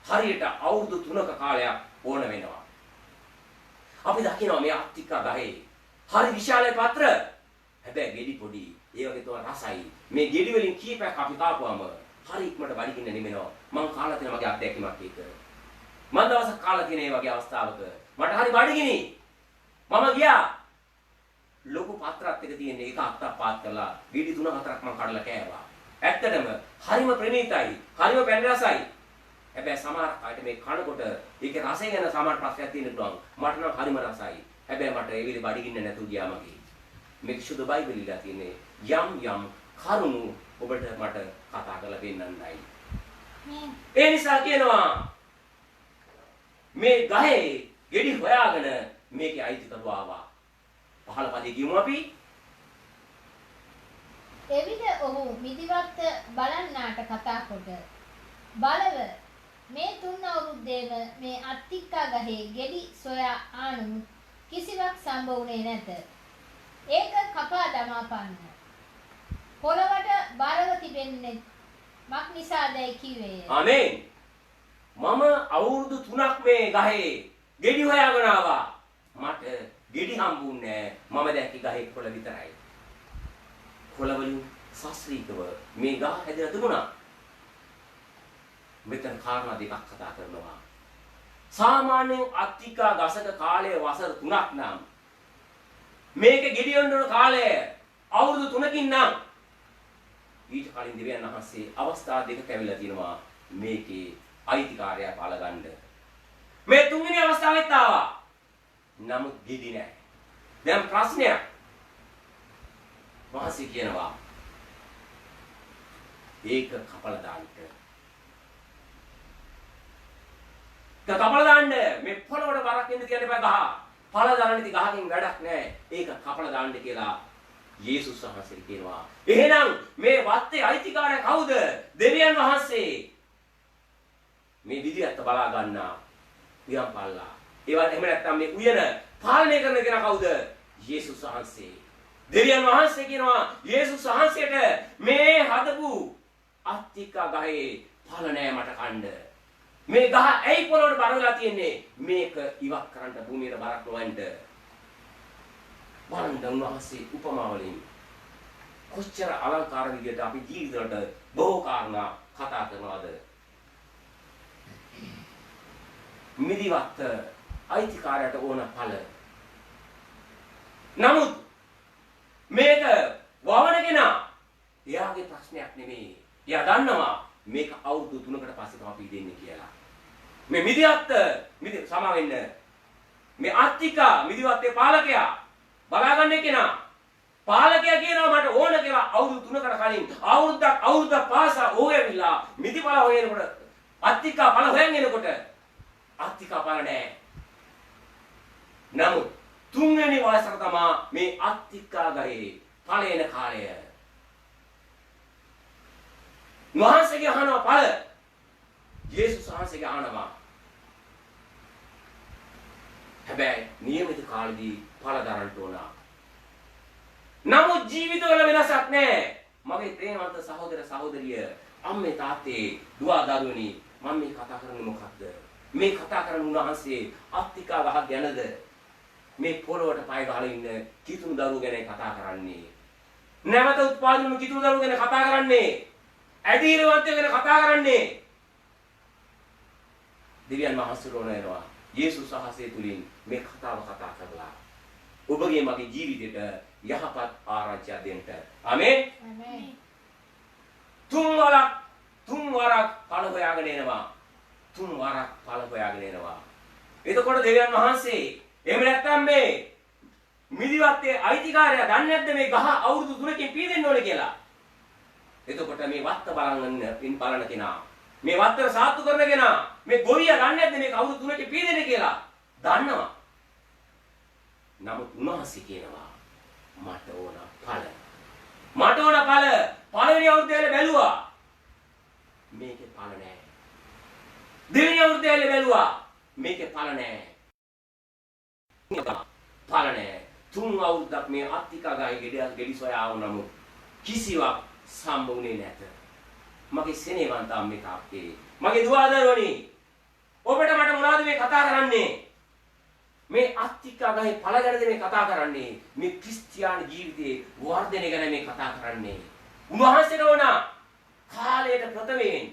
හරියට අවුරුදු 3ක කාලයක් ඕන වෙනවා. අපි දකිනවා මේ අත්තිකා ගහේ හරි විශාල පත්‍ර. හැබැයි ගෙඩි පොඩි. ඒ වගේ තමයි රසයි. මේ ගෙඩි වලින් කීපයක් අපි කාපුවම හරි ඉක්මනට බඩගින්න නිවෙනවා. මං කාලා තියෙන මගේ අත්දැකීමක් ඒක. මම දවසක් කාලා තියෙන මේ වගේ අවස්ථාවක මට හරි බඩගිනි. මම ගියා ලොකු පත්‍රයක් එක තියෙන එක අත්තක් පාත් කරලා ගෙඩි 3-4ක් මං කඩලා කෑවා. ඇත්තටම හරිම ප්‍රණීතයි. හරිම පැණි රසයි. හැබැයි සමහර අයට මේ කනකොට ඒකේ රසය ගැන සමහර ප්‍රශ්නයක් තියෙන්න පුළුවන්. මට නම් හරිම රසයි. හැබැයි මට ඒ විදිහ බඩගින්න නැතුව ගියා මගේ. මේක සුදු බයිබලෙලා තියෙන්නේ යම් කරුණු ඔබට මට කතා කරලා පෙන්නන්නයි. ඒ නිසා කියනවා මේ ගහේ ගෙඩි හොයාගෙන මේකේ අයිතිකරු ආවා. පහළ පදේ කියමු අපි. එවිට ඔහු මිදිවත්ත බලන්නාට කතා කොට බලව මේ 3 අවුරුද්දේම මේ අත්තික්කා ගහේ ගෙඩි සොයා ආනමු කිසිවක් සම්බ වුණේ නැත. ඒක කපා දමා පන්න. පොළවට බරව තිබෙන්නේ මක් නිසාදයි කිව්වේ. ආමේන්. මම අවුරුදු 3ක් මේ ගහේ ගෙඩි හොයාගෙන ආවා. මට ගෙඩි හම්බුන්නේ නැහැ. මම දැක්කේ ගහේ කොළ විතරයි. කොළ වලින් සස්ත්‍රීකව මේ ගහ හැදලා තිබුණා. මෙතන කාරණා දෙකක් කතා කරනවා. සාමාන්‍යයෙන් අත්තිකා ගසක කාලය වසර 3ක් නම් මේක ගෙඩි යොන්න කාලය අවුරුදු 3කින් නම් ඊට කලින් දෙවියන් වහන්සේ අවස්ථා දෙක කැවිලා තිනවා මේකේ අයිතිකාරයා පාලගන්න. මේ තුන්වෙනි අවස්ථාවෙත් ආවා. නමුත් ගෙඩි නැහැ. දැන් ප්‍රශ්නයක්. වහන්සේ කියනවා ඒක කපලා දාන්න. කපලා දාන්න මේ පොළොවට බරක් ඉන්න තියන්න බෑ ගහ. පළ දාන්න ඉති ගහකින් වැඩක් නැහැ. ඒක කපලා දාන්න කියලා යේසුස් වහන්සේ කියනවා. එහෙනම් මේ වත්තේ අයිතිකාරය කවුද? දෙවියන් වහන්සේ. මේ විදියට බලා ගන්නා උයන් පල්ලා. ඒවත් එහෙම නැත්නම් මේ උයන පාලනය කරන කෙනා කවුද? යේසුස් වහන්සේ. දෙවියන් වහන්සේ කියනවා යේසුස් වහන්සේට මේ හදපු අත්තිකා ගහේ පළ නෑ මට කන්න. මේ ගහ ඇයි පොළොවට බර වෙලා තියෙන්නේ? මේක ඉවත් කරන්න භූමියට බරක් නොවන්න. බලන්න උන්වහන්සේ උපමා වලින් කොච්චර අලංකාර විදියට අපි ජීවිතවලට බොහෝ කාරණා කතා කරනවාද? මිදිවත්ත අයිතිකාරයට ඕන ඵල. නමුත් මේක වවන කෙනා එයාගේ ප්‍රශ්නයක් නෙමෙයි. එයා දන්නවා මේක අවුරුදු 3කට පස්සේ තමයි දෙන්නේ කියලා. මේ මිදි සමා වෙන්න. මේ අත්තිකා මිදිවත්තේ පාලකයා බලාගන්න කෙනා පාලකයා කියනවා මට ඕන කියලා අවුරුදු 3කට කලින් අවුරුද්දක් පාසා ඕගෙවිලා මිදිපල හොයනකොට අත්තිකා පල හොයන් එනකොට අත්තිකා පල නැහැ. නමුත් තුන්වෙනි වසර තමයි මේ අත්තිකා ගහේ පළේන කාලය. වහන්සේගේ අහනවා පළ. යේසුස් වහන්සේගේ අහනවා. හැබැයි නියමිත කාලෙදී පළ දරන්න ඕන. නමුත් ජීවිතවල වෙනසක් නැහැ. මගේ ප්‍රේමවන්ත සහෝදර සහෝදරිය, අම්මේ තාත්තේ, දුව දරුවනි, මම මේ කතා කරන්නේ මොකක්ද? මේ කතා කරන්නේ උන්වහන්සේ අත්තිකා ගහ ගැනද? මේ පොළොවට පය ගහලා ඉන්න කිතුණු දරුවෝ ගැන කතා කරන්නේ. නැවත උත්පාදන වුණු කිතුණු දරුවෝ ගැන කතා කරන්නේ. ඇදීරවන්තයෝ ගැන කතා කරන්නේ. දෙවියන් වහන්සේ රෝණයනවා. යේසුස් වහන්සේ තුලින් මේ කතාව කතා කරලා ඔබගේ මගේ ජීවිතයට යහපත් ආරංචියක් දෙන්න. ආමේන්. ආමේන්. තුන් වරක් පළ හොයාගෙන එනවා. පළ හොයාගෙන එනවා. එතකොට දෙවියන් වහන්සේ එහෙම නැත්නම් මේ මිදිවත්තේ අයිතිකාරයා දන්නේ නැද්ද මේ ගහ අවුරුදු 3කින් පීදෙන්න ඕනේ කියලා? එතකොට මේ වත්ත බලන කෙනා, මේ වත්තර සාත්තු කරන කෙනා, මේ ගොවියා දන්නේ නැද්ද මේක අවුරුදු 3කින් පීදෙන්නේ කියලා? දන්නවා. නමුත් උන්වහන්සේ කියනවා මට ඕන ඵල. පළවෙනි අවුරුද්දේ බැලුවා. මේකේ ඵල නැහැ. දෙවෙනි අවුරුද්දේ බැලුවා. මේකේ ඵල නැහැ. ඵල නැහැ. තුන් අවුරුද්දක් මේ අත්තිකා ගහේ ගෙඩි සොයා ආව නමුත් කිසිවක් සම්බුනේ නැත. මගේ සෙනෙහවන්ත අම්මේ තාත්තේ, මගේ දුව දරුවනි, ඔබට මට මොනවද මේ කතා කරන්නේ? මේ අත්තිකා ගහේ ඵල ගැනද මේ කතා කරන්නේ? මේ ක්‍රිස්තියානි ජීවිතයේ වර්ධනය ගැන මේ කතා කරන්නේ. උන්වහන්සේට ඕන කාලයට ප්‍රථමයෙන්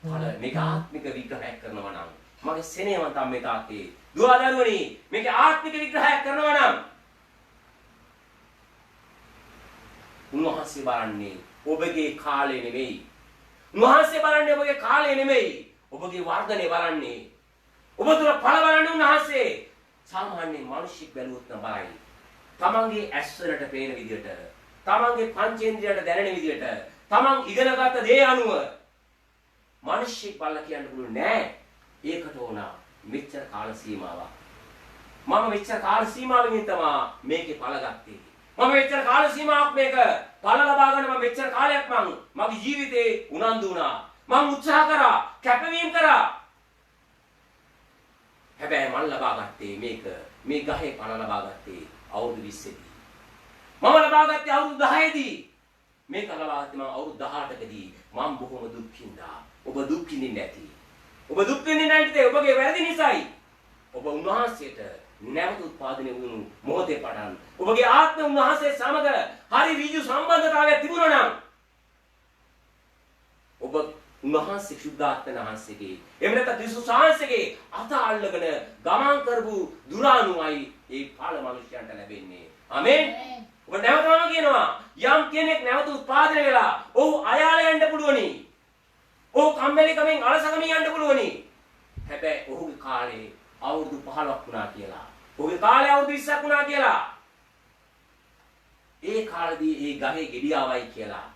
ඵල මේක ආත්මික විග්‍රහයක් කරනවා නම් මගේ සෙනෙහවන්ත අම්මේ තාත්තේ, දුව දරුවනි, මේක ආත්මික විග්‍රහයක් කරනවා නම් උන්වහන්සේ බලන්නේ ඔබගේ කාලේ නෙවෙයි. උන්වහන්සේ බලන්නේ ඔබගේ කාලය නෙමෙයි. ඔබගේ වර්ධනය බලන්නේ. ඔබ තුල ඵල බලන්නේ උන්වහන්සේ. සාමාන්‍ය මිනිස්සෙක් බැලුවොත් නම් බලයි. තමන්ගේ ඇස් වලට පේන විදියට, තමන්ගේ පංචේන්ද්‍රයට දැනෙන විදියට, තමන් ඉගෙනගත්ත දේ අනුව මිනිස්සෙක් බලලා කියන්න පුළුවන් නෑ. ඒකට ඕන මෙච්චර කාල සීමාවක්. මම මෙච්චර කාල සීමාවකින් තමයි මේකේ ඵල ගත්තේ. මම මෙච්චර කාල සීමාවක් මේක ඵල ලබා ගන්න මම මෙච්චර කාලයක් මගේ ජීවිතේ උනන්දු වුණා. මම උත්සාහ කරා, කැපවීම කරා. හැබැයි මම ලබා ගත්තේ මේ ගහේ ඵල ලබා ගත්තේ අවුරුදු 20 දී. මම ලබා ගත්තේ අවුරුදු 10 දී. මේක ලබා ගත්තේ මම අවුරුදු 18කදී. මම බොහොම දුක් විඳා. ඔබ දුක් විඳින්නේ නැති. ඔබ දුක් විඳින්නේ නැත්තේ ඔබගේ වැරදි නිසායි. ඔබ උන්වහන්සේට නැවත උත්පාදනය වුණු මොහොතේ පටන් ඔබගේ ආත්ම උන්වහන්සේ සමග හරි ඍජු සම්බන්ධතාවයක් තිබුණා නම් ඔබ උන්වහන්සේ සුද්ධාත්ම වහන්සේගේ එහෙම නැත්නම් ත්‍රිසුසාංශගේ අත අල්ලගෙන ගමන් කරපු දුරානුවයි ඒ ඵල මිනිසයන්ට ලැබෙන්නේ. ආමේන්. ඔබ නැවතම කියනවා යම් කෙනෙක් නැවත උත්පාදනය වෙලා ඔහු අයාල යන්න පුළුවනි. ඔහු කම්මැලිකමෙන් අලසකමින් යන්න පුළුවනි. හැබැයි ඔහුගේ කාලේ අවුරුදු 15ක් වුණා කියලා. ඔහුගේ කාලේ අවුරුදු 20ක් වුණා කියලා. ඒ කාලෙදී ඒ ගහේ ගෙඩි ආවයි කියලා.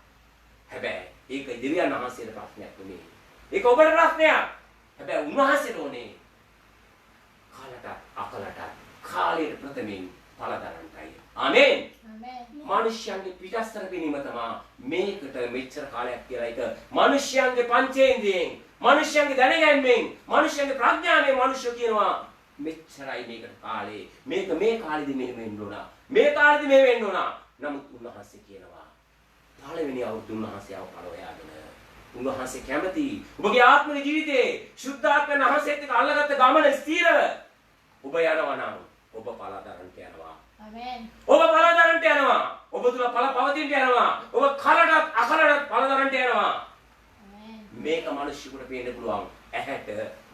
හැබැයි ඒක දෙවියන් වහන්සේට ප්‍රශ්නයක් නෙමෙයි. ඒක ඔබට ප්‍රශ්නයක්. හැබැයි උන්වහන්සේට ඕනේ කාලට අකලට කාලයට ප්‍රථමයෙන් ඵල දරන්නයි. ආමේන්. ආමේන්. මිනිස්යන්ගේ පිටස්තර පෙනීම තමයි මේකට මෙච්චර කාලයක් කියලා. ඒක මිනිස්යන්ගේ පංචේන්ද්‍රයෙන්, මිනිස්යන්ගේ දැනගැන්මෙන්, මිනිස්යන්ගේ ප්‍රඥාවෙන් මිනිස්සු කියනවා මෙච්චරයි මේකට කාලේ. මේක මේ කාලෙදි මෙහෙම වෙන්න ඕන. මේ කාලෙදි මෙහෙම වෙන්න ඕන. නමුත් උන්වහන්සේ කියනවා පළවෙනි අවුරුදු උන්වහන්සේ ආව ඵල හොයාගෙන. උන්වහන්සේ කැමති ඔබගේ ආත්ම ජීවිතේ සුද්ධාත්ම වහන්සේත් එක්ක අල්ලගත්ත ගමන ස්ථිරව ඔබ යනවා නම් ඔබ ඵල දරන්නට යනවා. ආමේන්. ඔබ ඵල දරන්නට යනවා. ඔබ තුල ඵල පවතින්නට යනවා. ඔබ කලටත් අකලටත් ඵල දරන්නට යනවා. ආමේන්. මේක මිනිස්සුන්ට පේන්න පුළුවන් ඇහැට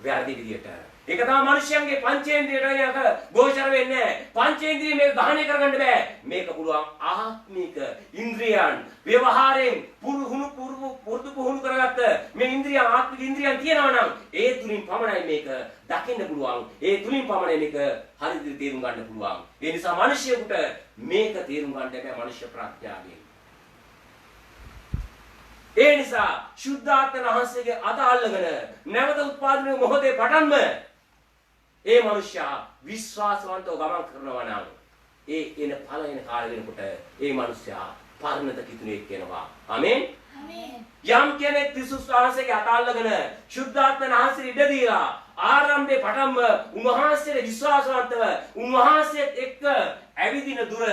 වැරදි විදියට. ඒක තමයි මිනිස්යන්ගේ පංචේන්ද්‍රියට යක ගෝචර වෙන්නේ. පංචේන්ද්‍රිය මේක දහනය කරගන්න බෑ. මේක පුළුවන් ආත්මික ඉන්ද්‍රියන් ව්‍යවහාරයෙන් පුරුදු පුහුණු කරගත්ත මේ ඉන්ද්‍රියන් ආත්මික ඉන්ද්‍රියන් තියෙනවා නම් ඒ තුලින් පමණයි මේක දකින්න පුළුවන්. ඒ තුලින් පමණයි මේක හරියට තේරුම් ගන්න පුළුවන්. ඒ නිසා මිනිසියෙකුට මේක තේරුම් ගන්න බෑ මනුෂ්‍ය ප්‍රඥාවෙන්. ඒ නිසා සුද්ධාත්ම වහන්සේගේ අත අල්ලගෙන නැවත උත්පාදනයේ මොහොතේ පටන්ම ඒ මනුෂ්‍යයා විශ්වාසවන්තව ගමන් කරනවා නම් ඒ එන ඵල එන කාලෙ වෙනකොට ඒ මනුෂ්‍යයා පරණත කිතුනේ වෙනවා. ආමේන්. ආමේන්. යම් කෙනෙක් ත්‍රිසුස්වාංශයේ අත අල්ලගෙන සුද්ධාත්ම වහන්සේ ඉඩ දීලා ආරම්භයේ පටන්ම උන්වහන්සේට විශ්වාසවන්තව උන්වහන්සේත් එක්ක ඇවිදින දුර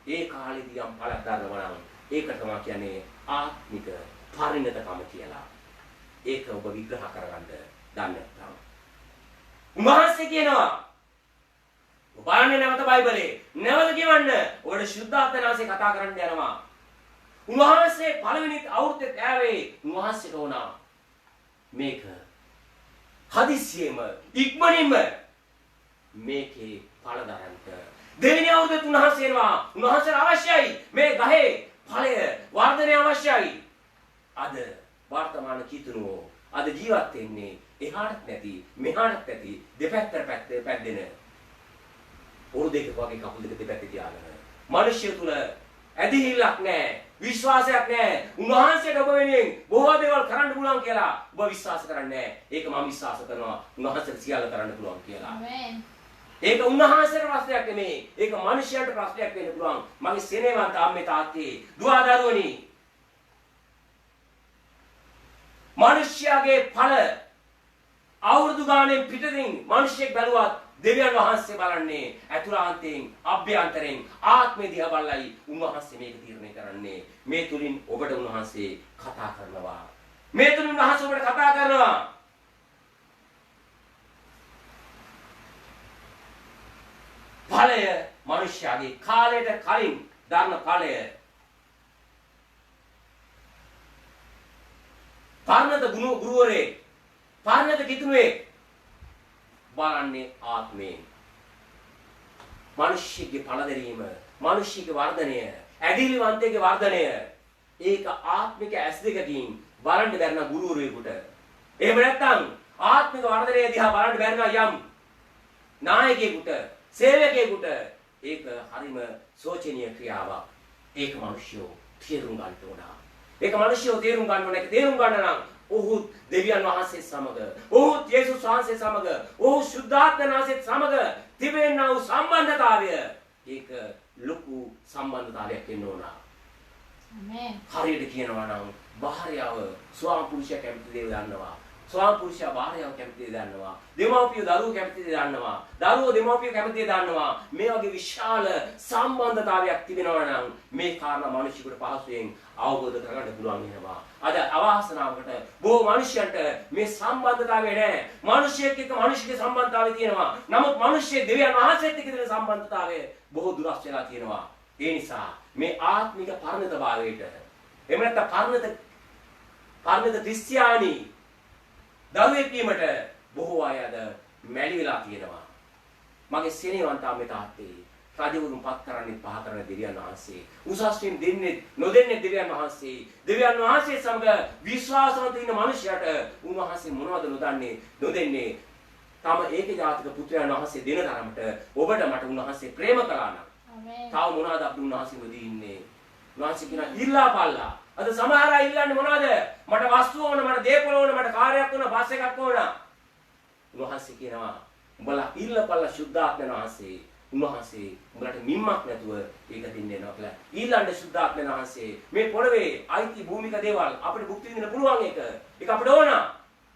ඒ කාලෙදී යම් ඵලක් ගන්නවා නම් ඒක තමයි කියන්නේ ආත්මික පරිණතකම කියලා. ඒක ඔබ විග්‍රහ කරගන්න දන්නේ නැත්නම් උන්වහන්සේ කියනවා ඔබ බලන්නේ නැවත බයිබලේ නැවත කියවන්න ඔබට සුද්ධාත්මනාසේ කතා කරන්න යනවා. උන්වහන්සේ පළවෙනි අවුරුද්දේ ආවේ උන්වහන්සේට ඕන මේක හදිස්සියෙම ඉක්මනින්ම මේකේ ඵල දරන්නට. දෙවෙනි අවුරුද්දේ උන්වහන්සේට අවශ්‍යයි මේ ගහේ ඵලය වර්ධනය අවශ්‍යයි. අද වර්තමාන කිතුනෝ අද ජීවත් වෙන්නේ එහාටත් නැති මෙහාටත් නැති දෙපැත්තට පැද්දෙන ඔරු දෙකක් වගේ කකුල් දෙක දෙපැත්තේ තියාගෙන මිනිස්සු තුල ඇදහිල්ලක් නැහැ, විශ්වාසයක් නැහැ. උන්වහන්සේට ඔබ වෙනුවෙන් බොහෝ දේවල් කරන්න පුළුවන් කියලා ඔබ විශ්වාස කරන්නේ නැහැ. ඒක මම විශ්වාස කරනවා උන්වහන්සේට සියල්ල කරන්න පුළුවන් කියලා. ආමේන්. ඒක උන්වහන්සේට ප්‍රශ්නයක් නෙමෙයි. ඒක මිනිසයාට ප්‍රශ්නයක් වෙන්න පුළුවන්. මගේ සෙනෙහවන්ත අම්මේ තාත්තේ දුව දරුවනි. මිනිස්යාගේ ඵල අවුරුදු ගානේ පිටින් මිනිස්සෙක් බැලුවත් දෙවියන් වහන්සේ බලන්නේ අතුලාන්තයෙන් අභ්‍යන්තරයෙන් ආත්මය දිහා බලලයි උන්වහන්සේ මේක තීරණය කරන්නේ. මේ තුලින් ඔබට උන්වහන්සේ කතා කරනවා. මේ තුලින් උන්වහන්සේ ඔබට කතා කරනවා. ඵලය මිනිස්යාගේ කාලයට කලින් ධර්ම ඵලය පරණත ගුරුවරේ පරණත කිතුනේ බලන්නේ ආත්මයෙන්. මිනිස්සිකේ ඵල දැරීම, මිනිස්සිකේ වර්ධනය, ඇදිලිවන්තයේ වර්ධනය ඒක ආත්මික ඇස් දෙකකින් බලන්න බැරි නම් ගුරුවරයෙකුට. එහෙම නැත්නම් ආත්මික වර්ධනය දිහා බලන්න බැරි නම් යම් නායකයෙකුට, සේවකයෙකුට ඒක හරිම සෝචනීය ක්‍රියාවක්. ඒක මිනිස්සු තේරුම් ගන්න ඕන. ඒක මිනිස්සු තේරුම් ගන්න ඕන. ඒක තේරුම් ගන්න නම් ඔහු දෙවියන් වහන්සේ සමග, ඔහු යේසුස් වහන්සේ සමග, ඔහු සුද්ධාත්ම වාසයත් සමග තිබෙනා වූ සම්බන්ධතාවය ඒක ලොකු සම්බන්ධතාවයක් වෙන්න ඕන. ආමේන්. හරියට කියනවා නම් භාර්යාව ස්වාම පුරුෂයා කැමති දේ දන්නවා. ස්වාම පුරුෂයා භාර්යාව කැමති දේ දන්නවා. දෙමව්පියෝ දරුවෝ කැමති දේ දන්නවා. දරුවෝ දෙමව්පියෝ කැමති දේ දන්නවා. මේ වගේ විශාල සම්බන්ධතාවයක් තිබෙනවා නම් මේ කාරණා මිනිසෙකුට පහසුවෙන් අවබෝධ කරගන්න පුළුවන් වෙනවා. අද අවාසනාවකට බොහෝ මිනිසයන්ට මේ සම්බන්ධතාවය නැහැ. මිනිසෙක් එක්ක මිනිසෙක්ගේ සම්බන්ධතාවය තියෙනවා. නමුත් මිනිසෙක් දෙවියන් වහන්සේත් එක්ක තියෙන සම්බන්ධතාවය බොහෝ දුරස් වෙලා තියෙනවා. ඒ නිසා මේ ආත්මික පරිණතභාවයට එහෙම නැත්නම් පරිණත ක්‍රිස්තියානි දරුවෙක් වීමට බොහෝ අය අද මැලි වෙලා තියෙනවා. මගේ සෙනෙහවන්ත අම්මේ තාත්තේ රජවරුන් පත් කරන්නේ පහ කරන දෙවියන් වහන්සේ. උසස් වීම දෙන්නේ නොදෙන්නේ දෙවියන් වහන්සේ. දෙවියන් වහන්සේ සමග විශ්වාසවන්ත ඉන්න මිනිසයාට උන්වහන්සේ මොනවද නොදෙන්නේ? තම ඒක ජාතික පුත්‍රයන් වහන්සේ දෙන තරමට ඔබට මට උන්වහන්සේ ප්‍රේම කළා නම් තව මොනවද අපි උන්වහන්සේ නොදීන්නේ? උන්වහන්සේ කියන ඉල්ලාපල්ලා. අද සමහර අය ඉල්ලන්නේ මොනවද? මට වස්තු ඕන, මට දේපොළ ඕන, මට කාර්යයක් ඕන, බස් එකක් ඕන. උන්වහන්සේ කියනවා උඹලා ඉල්ලපල්ලා සුද්ධාත්ම වහන්සේ. උන්වහන්සේ උඹලට මිම්මක් නැතුව ඒක දෙන්නේ නැහැ කියලා. ඊළඟ සුද්ධාත්ම වහන්සේ මේ පොළවේ අයිති භූමික දේවල් අපිට භුක්ති විඳින්න පුළුවන් එක. ඒක අපිට ඕන.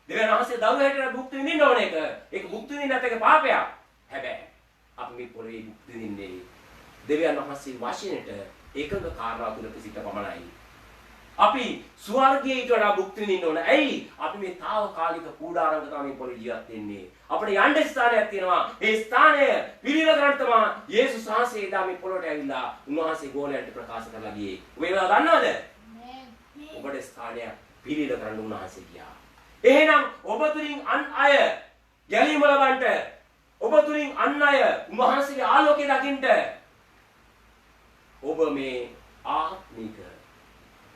දෙවියන් වහන්සේ දරුවෝ හැටියට භුක්ති විඳින්න ඕන එක. ඒක භුක්ති විඳින්න නැත්නම් ඒක පාපයක්. හැබැයි අපි මේ පොළවේ භුක්ති විඳින්නේ දෙවියන් වහන්සේ වශයෙන්ට ඒකක කාරණා තුල පිසිට පමණයි. අපි ස්වර්ගයේ ඊට වඩා භුක්ති විඳින්න ඕන. ඇයි? අපි මේ తాවකාලික කූඩාරංග තමයි පොළේ ජීවත් වෙන්නේ. අපිට යන්න ස්ථානයක් තියෙනවා. ඒ ස්ථානය පිළිවෙල ගන්න තමයි යේසුස් වහන්සේ එදා මේ පොළොට ඇවිල්ලා උන්වහන්සේ ගෝලයන්ට ප්‍රකාශ කරලා ගියේ. ඔබ ඒවා දන්නවද? ඔබට ස්ථානයක් පිළිවෙල කරන්න උන්වහන්සේ ගියා. එහෙනම් ඔබ තුලින් අන් අය ගැලීම ලබන්නට, ඔබ තුලින් අන් අය උන්වහන්සේගේ ආලෝකය දකින්නට ඔබ මේ ආත්මික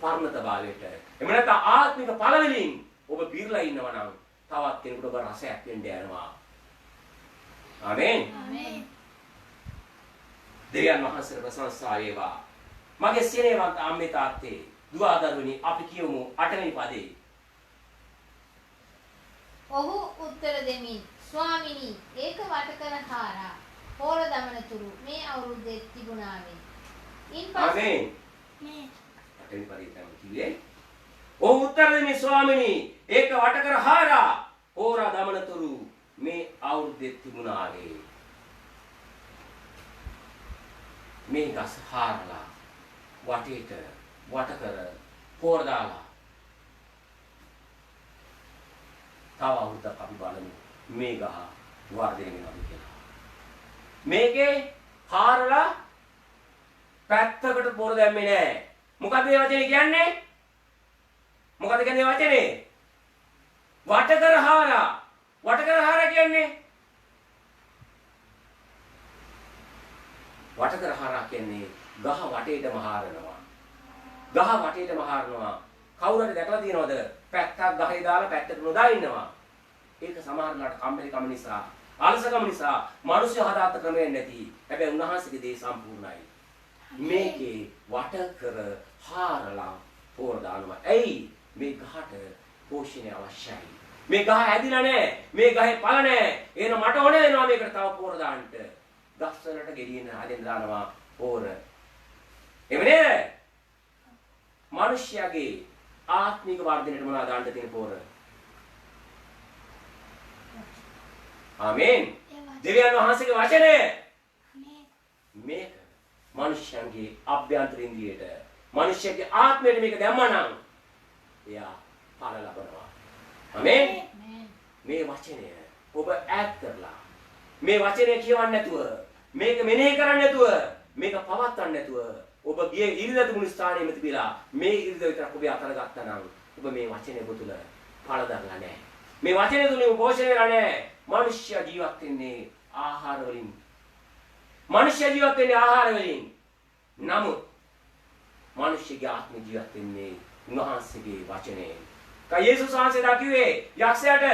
පරණතභාවයට එහෙම නැත්නම් ආත්මික පළවලින් ඔබ පිරලා ඉන්නවා නම් තවත් කෙනෙකුට ඔබ රසයක් වෙන්න යනවා. ආමේන්. ආමේන්. දෙවියන් වහන්සේට ප්‍රශංසා වේවා. මගේ සෙනෙහවන්ත අම්මේ තාත්තේ දුව දරුවනි අපි කියමු 8 වෙනි පදේ. ඔහු උත්තර දෙමින් ස්වාමිනී ඒක වට කර හාරා හෝර දමනතුරු මේ අවුරුද්දේ තිබුණාවේ. ආමේන්. මේ 8 වෙනි පදේ තමයි කිව්වේ. ඔහු උත්තර දෙමින් ස්වාමිනී ඒක වට කර හාරා හෝර දමනතුරු මේ අවුරුද්දේ තිබුණාවේ. මේ ගස් හාරලා වටේට වට කර පෝර දාලා තව අවුරුද්දක් අපි බලමු මේ ගහ වර්ධනය වෙනවා කියලා. මේකේ හාරලා පැත්තකට පෝර දැම්මේ නැහැ. මොකද මේ වචනේ කියන්නේ? මොකද කියන්නේ වචනේ? වට කර හාරා. වට කර හාරා කියන්නේ වට කර හාරා කියන්නේ ගහ වටේටම හාරනවා. ගහ වටේටම හාරනවා. කවුරු හරි දැකලා තියෙනවද? පැත්තක් ගහේ දාලා පැත්තට නොදා ඉන්නවා. ඒක සමහරලාට කම්මැලිකම නිසා, අලසකම නිසා, මිනිස්සු හදාගත්ත ක්‍රමයක් නැති. හැබැයි උන්වහන්සේගේ දේ සම්පූර්ණයි. මේකේ වට කර හාරලා පෝර දානවා. ඇයි? මේ ගහට පෝෂණය අවශ්‍යයි. මේ ගහ හැදිලා නැහැ. මේ ගහේ පළ නැහැ. එහෙනම් මට ඕනේ වෙනවා මේකට තව පෝර දාන්න. ගස් වලට ගෙඩියෙන් හදෙන් දානවා පෝර. එහෙම නේද? මිනිස්යාගේ ආත්මික වර්ධනයට මොනවද දාන්න තියෙන පෝර? ආමේන්. දෙවියන් වහන්සේගේ වචනය. මේක මිනිස්යාගේ අභ්‍යන්තර ඉන්ද්‍රියට, මිනිස්යාගේ ආත්මයට මේක දැම්මනම් එයා ඵල ලබනවා. ආමේන්. මේ වචනය ඔබ ඈත් කරලා මේ වචනය කියවන්න නැතුව, මේක මෙනෙහි කරන්න නැතුව, මේක පවත්වන්න නැතුව ඔබ ගියේ ඉරිදා තිබුණු ස්ථානයේම තිබිලා මේ ඉරිදා විතරක් ඔබ අතර ගත්තා නම් ඔබ මේ වචනේ ඔබ තුල ඵල දරලා නැහැ. මේ වචනේ තුලින් පෝෂණය වෙලා නැහැ. මිනිස්ය ජීවත් වෙන්නේ ආහාර වලින්. මිනිස්ය ජීවත් වෙන්නේ ආහාර වලින්. නමුත් මිනිස්යගේ ආත්ම ජීවත් වෙන්නේ උන්වහන්සේගේ වචනේ. කා යේසුස් වහන්සේ දකිවේ යක්ෂයාට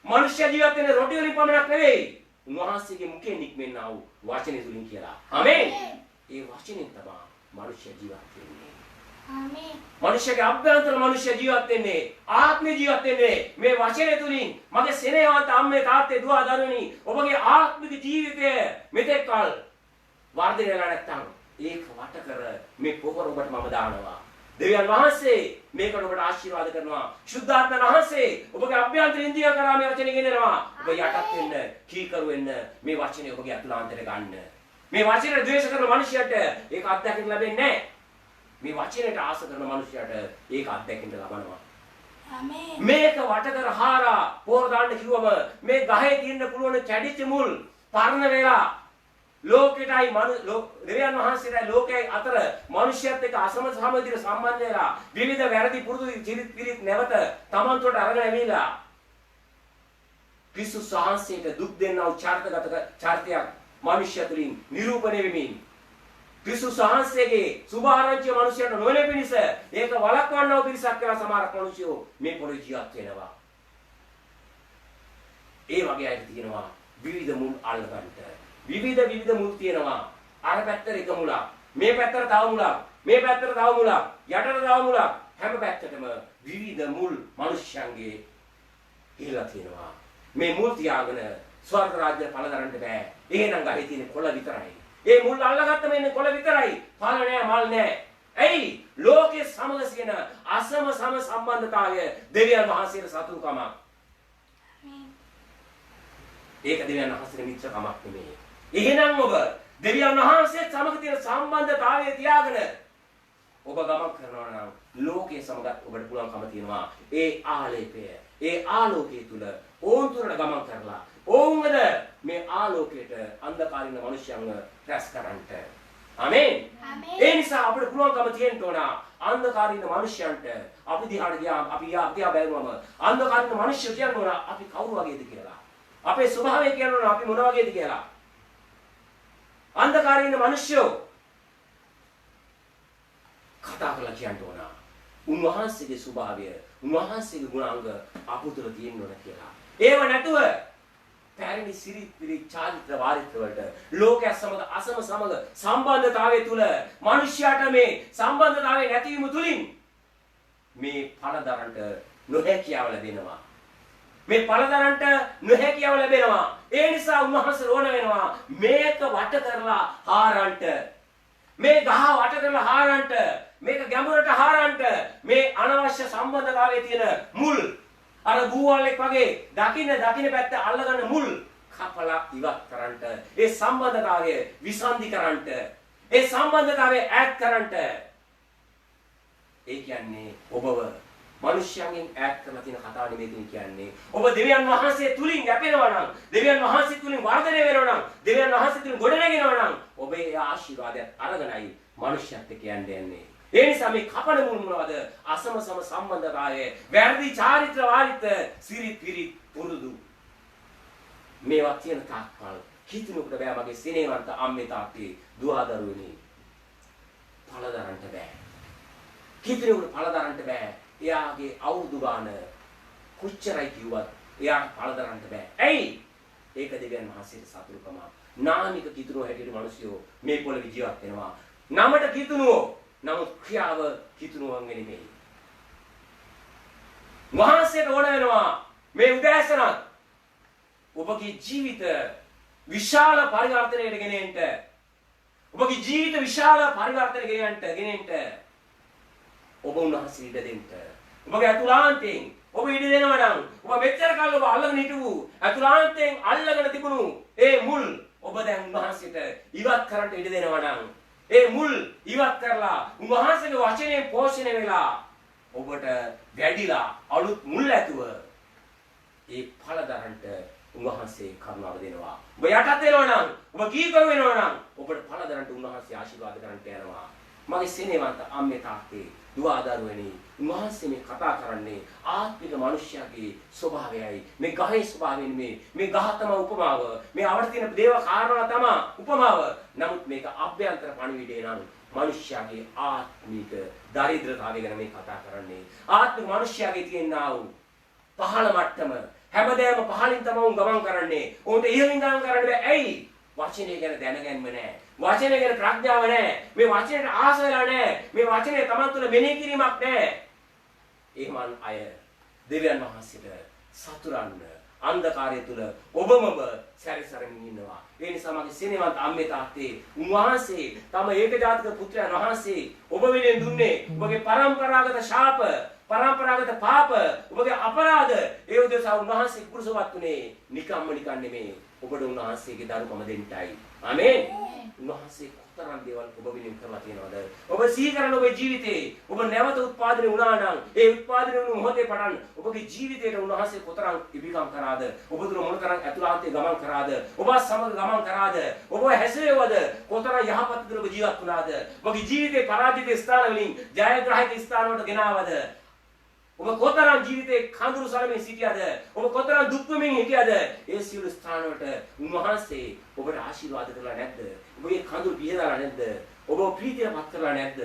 මනුෂ්‍ය ජීවත් වෙන රොටි වලින් පමණක් නෙවෙයි. උන්වහන්සේගේ මුඛයෙන් නික්මෙන්නා වූ වචනේ තුලින් කියලා. ආමේන්. ඒ වචනෙන් තමයි මනුෂ්‍ය ජීවත් වෙන්නේ. ආමේන්. මනුෂ්‍යගේ අභ්‍යන්තර මනුෂ්‍ය ජීවත් වෙන්නේ ආත්ම ජීවත් වෙන්නේ මේ වචනේ තුලින්. මගේ සෙනෙහවන්ත අම්මේ තාත්තේ දුව දරුවනි ඔබගේ ආත්මික ජීවිතය මෙතෙක් කල වර්ධනය වෙලා නැත්තම් ඒක වට කර මේ පොහොර ඔබට මම දානවා. දෙවියන් වහන්සේ මේකට ඔබට ආශිර්වාද කරනවා. ශුද්ධාත්ම වහන්සේ ඔබගේ අභ්‍යන්තර ඉන්ද්‍රිය කරා මේ වචනේ ගෙනෙනවා. ඔබ යටත් වෙන්න, කීකරු වෙන්න මේ වචනේ ඔබගේ අතුලාන්තයට ගන්න. මේ වචනේ ද්වේෂ කරන මිනිසයාට ඒක අත්දැකීම් ලැබෙන්නේ නැහැ. මේ වචනයට ආස කරන මිනිසයාට ඒක අත්දැකීම් ලබනවා. ආමේන්. මේක වට කර හාරා පොර දාන්න කිව්වම මේ ගහේ තියෙන්න පුළුවන් කැඩිච්ච මුල් පරණ වෙලා ලෝකෙටයි දෙවියන් වහන්සේටයි ලෝකයේ අතර මිනිස්යත් එක්ක අසම සමගිර සම්බන්ධ වෙලා විවිධ වැරදි පුරුදු චරිත පිරිත් නැවත තමන්ට අරගෙන ඇවිල්ලා ක්‍රිස්තුස් වහන්සේට දුක් දෙන්නා වූ චරිතයක් මිනිස්ය තුලින් නිරූපණය වෙමින් ක්‍රිස්තුස් වහන්සේගේ සුභාරංචිය මිනිසයාට නොවන පිණිස ඒක වළක්වන්නව පිරිසක් කියලා සමහර මිනිසයෝ මේ පොළොවේ ජීවත් වෙනවා. ඒ වගේ අය තියෙනවා විවිධ මුල් අල්ලගන්නට. විවිධ මුල් තියෙනවා. අර පැත්තට එක මුලක්, මේ පැත්තට තව මුලක්, මේ පැත්තට තව මුලක්, යටට තව මුලක්. හැම පැත්තටම විවිධ මුල් මිනිස්යන්ගේ ඉහලා තියෙනවා. මේ මුල් තියාගෙන ස්වර්ග රාජ්‍ය පළ දරන්න බෑ. එහෙනම් ගහේ තියෙන කොළ විතරයි. ඒ මුල් අල්ලගත්තම ඉන්නේ කොළ විතරයි. පළ නෑ, මල් නෑ. ඇයි? ලෝකයේ සමග සියන අසම සම සම්බන්ධතාවය දෙවියන් වහන්සේට සතුරුකමක්. ඒක දෙවියන් වහන්සේගේ මිත්‍රකමක් නෙමෙයි. එහෙනම් ඔබ දෙවියන් වහන්සේත් සමග තියෙන සම්බන්ධතාවය තියාගෙන ඔබ ගමන් කරනවා නම් ලෝකයේ සමග ඔබට පුළුවන්කම තියෙනවා ඒ ආලේපය, ඒ ආලෝකයේ තුල ඕන් තුරට ගමන් කරලා ඕන්වද මේ ආලෝකයට අන්ධකාරින මිනිස්යන්ව රැස් කරන්නට. ආමේන්. ඒ නිසා අපිට පුළුවන්කම තියෙන්න ඕන අන්ධකාරින මිනිස්යන්ට අපි දිහාට ගියාම අපි යා බැලුවම අන්ධකාරින මිනිස්සු කියන්න ඕන අපි කවුරු වගේද කියලා. අපේ ස්වභාවය කියන්න ඕන අපි මොන වගේද කියලා. අන්ධකාරයේ ඉන්න මිනිස්සු කතා කරලා කියන්න ඕන උන්වහන්සේගේ ස්වභාවය, උන්වහන්සේගේ ගුණාංග අපුතුල තියෙන්න ඕන කියලා. ඒව නැතුව පැරණි සිරිත් පිරිත් චාරිත්‍ර වාරිත්‍ර වලට ලෝකයේ සමග අසම සමග සම්බන්ධතාවය තුල මිනිස්යාට මේ සම්බන්ධතාවය නැතිවීම තුලින් මේ පළදරන්ට නොහැකියාව ලැබෙනවා. මේ පළදරන්ට නොහැකියාව ලැබෙනවා. ඒ නිසා උන්වහන්සේ ඕන වෙනවා මේක වට කරලා හාරන්ට. මේ ගහ වට කරලා හාරන්ට. මේක ගැඹුරට හාරන්ට. මේ අනවශ්‍ය සම්බන්ධතාවයේ තියෙන මුල් අර බූවල්ෙක් වගේ දකින්න පැත්ත අල්ලගන්න මුල් කපලා ඉවත් කරන්නට. ඒ සම්බන්ධතාවය විසන්ධි කරන්නට. ඒ සම්බන්ධතාවය ඈඩ් කරන්නට. ඒ කියන්නේ ඔබව මිනිස්යන්ගෙන් ඈඩ් කරලා තියෙන කතාව නෙමෙයි කියන්නේ. ඔබ දෙවියන් වහන්සේ තුලින් යැපෙනවා නම්, දෙවියන් වහන්සේ තුලින් වර්ධනය වෙනවා නම්, දෙවියන් වහන්සේ තුලින් ගොඩනගෙනවා නම් ඔබේ ආශිර්වාදයක් අරගෙනයි මිනිස්යන්ට කියන්නේ. ඒ නිසා මේ කපන මුල් මොනවද? අසම සම සම්බන්ධතාවය, වැරදි චාරිත්‍ර වාරිත්‍ර, සිරිත් පිරිත් පුරුදු. මේවා තියෙන තාක්කල් හිතනකොට බෑ මගේ සෙනෙහවන්ත අම්මේ තාත්තේ දුව දරුවනේ පළදරන්න බෑ. හිතනකොට පළදරන්න බෑ. එයාගේ අවුරුදු ගාන කොච්චරයි කිව්වත් එයාට පළදරන්න බෑ. ඇයි? ඒක දෙවියන් වහන්සේට සතුරුකම. නාමික කිතුනෝ හැටියට මිනිස්සුયો මේ පොළවේ ජීවත් වෙනවා. නමට කිතුනෝ නමුත් ක්‍රියාව කිතුනුවන්ගේ නෙමෙයි. වහන්සේට ඕන වෙනවා මේ උදෑසනත් ඔබගේ ජීවිත විශාල පරිවර්තනයකට ගෙනෙන්න. ඔබගේ ජීවිත විශාල පරිවර්තනයකට ගෙනෙන්න. ඔබ උන්වහන්සේ ඉඩ දෙන්න. ඔබගේ අතුලාන්තයෙන් ඔබ ඉඩ දෙනවා නම් ඔබ මෙච්චර කල් ඔබ අල්ලගෙන හිටපු අතුලාන්තයෙන් අල්ලගෙන තිබුණු ඒ මුල් ඔබ දැන් උන්වහන්සේට ඉවත් කරන්න ඉඩ දෙනවා නම් ඒ මුල් ඉවත් කරලා උන්වහන්සේගේ වචනයෙන් පෝෂණය වෙලා ඔබට වැඩිලා අලුත් මුල් ඇතුව ඒ ඵල දරන්නට උන්වහන්සේ කරුණාව දෙනවා. ඔබ යටත් වෙනවා නම් ඔබ කීකරු වෙනවා නම් ඔබට ඵල දරන්නට උන්වහන්සේ ආශිර්වාද කරන්නට යනවා. මගේ සෙනෙහවන්ත අම්මේ තාත්තේ දුව දරුවනේ උන්වහන්සේ මේ කතා කරන්නේ ආත්මික මිනිස්යාගේ ස්වභාවයයි. මේ ගහේ ස්වභාවය නෙමේ. මේ ගහ තමයි උපමාව. මේ අවශ්‍ය තියෙන දේව කාරණා තමයි උපමාව. නමුත් මේක අභ්‍යන්තර පණිවිඩය නම් මනුෂ්‍යයාගේ ආත්මික දරිද්‍රතාවය ගැන මේ කතා කරන්නේ. ආත්මික මනුෂ්‍යයාගේ තියෙනා වූ පහළ මට්ටම හැමදේම පහළින් තමයි උන් ගමන් කරන්නේ. උන්ට ඉහළින් ගමන් කරන්න බෑ. ඇයි? වචනය ගැන දැනගැන්ම නැහැ. වචනය ගැන ප්‍රඥාව නැහැ. මේ වචනයට ආස වෙලා නැහැ. මේ වචනය Taman තුළ මෙනෙහි කිරීමක් නැහැ. එහෙමන් අය දෙවියන් වහන්සේට සතුරන්න අන්ධකාරය තුල ඔබමම සැරිසරමින් ඉන්නවා. ඒ නිසා මගේ සෙනෙහවන්ත අම්මේ තාත්තේ උන්වහන්සේ තම ඒකජාතක පුත්‍රයන් වහන්සේ ඔබ වෙනුවෙන් දුන්නේ ඔබගේ පරම්පරාගත ශාප, පරම්පරාගත පාප, ඔබගේ අපරාධ ඒ උදෙසා උන්වහන්සේ කුරුසවත් උනේ නිකම්ම නිකන් නෙමෙයි. ඔබට උන්වහන්සේගේ දරුකම දෙන්නයි. ආමේන්. උන්වහන්සේ කොතරම් දේවල් ඔබ වෙනුවෙන් කරලා තියෙනවද? ඔබ සිහි කරන ඔබේ ජීවිතේ ඔබ නැවත උත්පාදනය වුණා නම් ඒ උත්පාදනය වුණු මොහොතේ පටන් ඔබගේ ජීවිතයට උන්වහන්සේ කොතරම් ඉබිකම් කරාද? ඔබ තුළ මොනතරම් ඇතුළාන්තයේ ගමන් කරාද? ඔබ සමග ගමන් කරාද? ඔබ හැසිරෙවද? කොතරම් යහපත් දුර ඔබ ජීවත් වුණාද? ඔබගේ ජීවිතේ පරාජිත ස්ථාන වලින් ජයග්‍රාහක ස්ථාන වලට ගෙනාවද? ඔබ කොතරම් ජීවිතේ කඳුළු සරමින් සිටියද? ඔබ කොතරම් දුක් වෙමින් හිටියද? ඒ සියලු ස්ථාන වලට උන්වහන්සේ ඔබට ආශිර්වාද කරලා නැද්ද? ඔබගේ කඳුළු පිහදලා නැද්ද? ඔබ ප්‍රීතියපත් කරලා නැද්ද?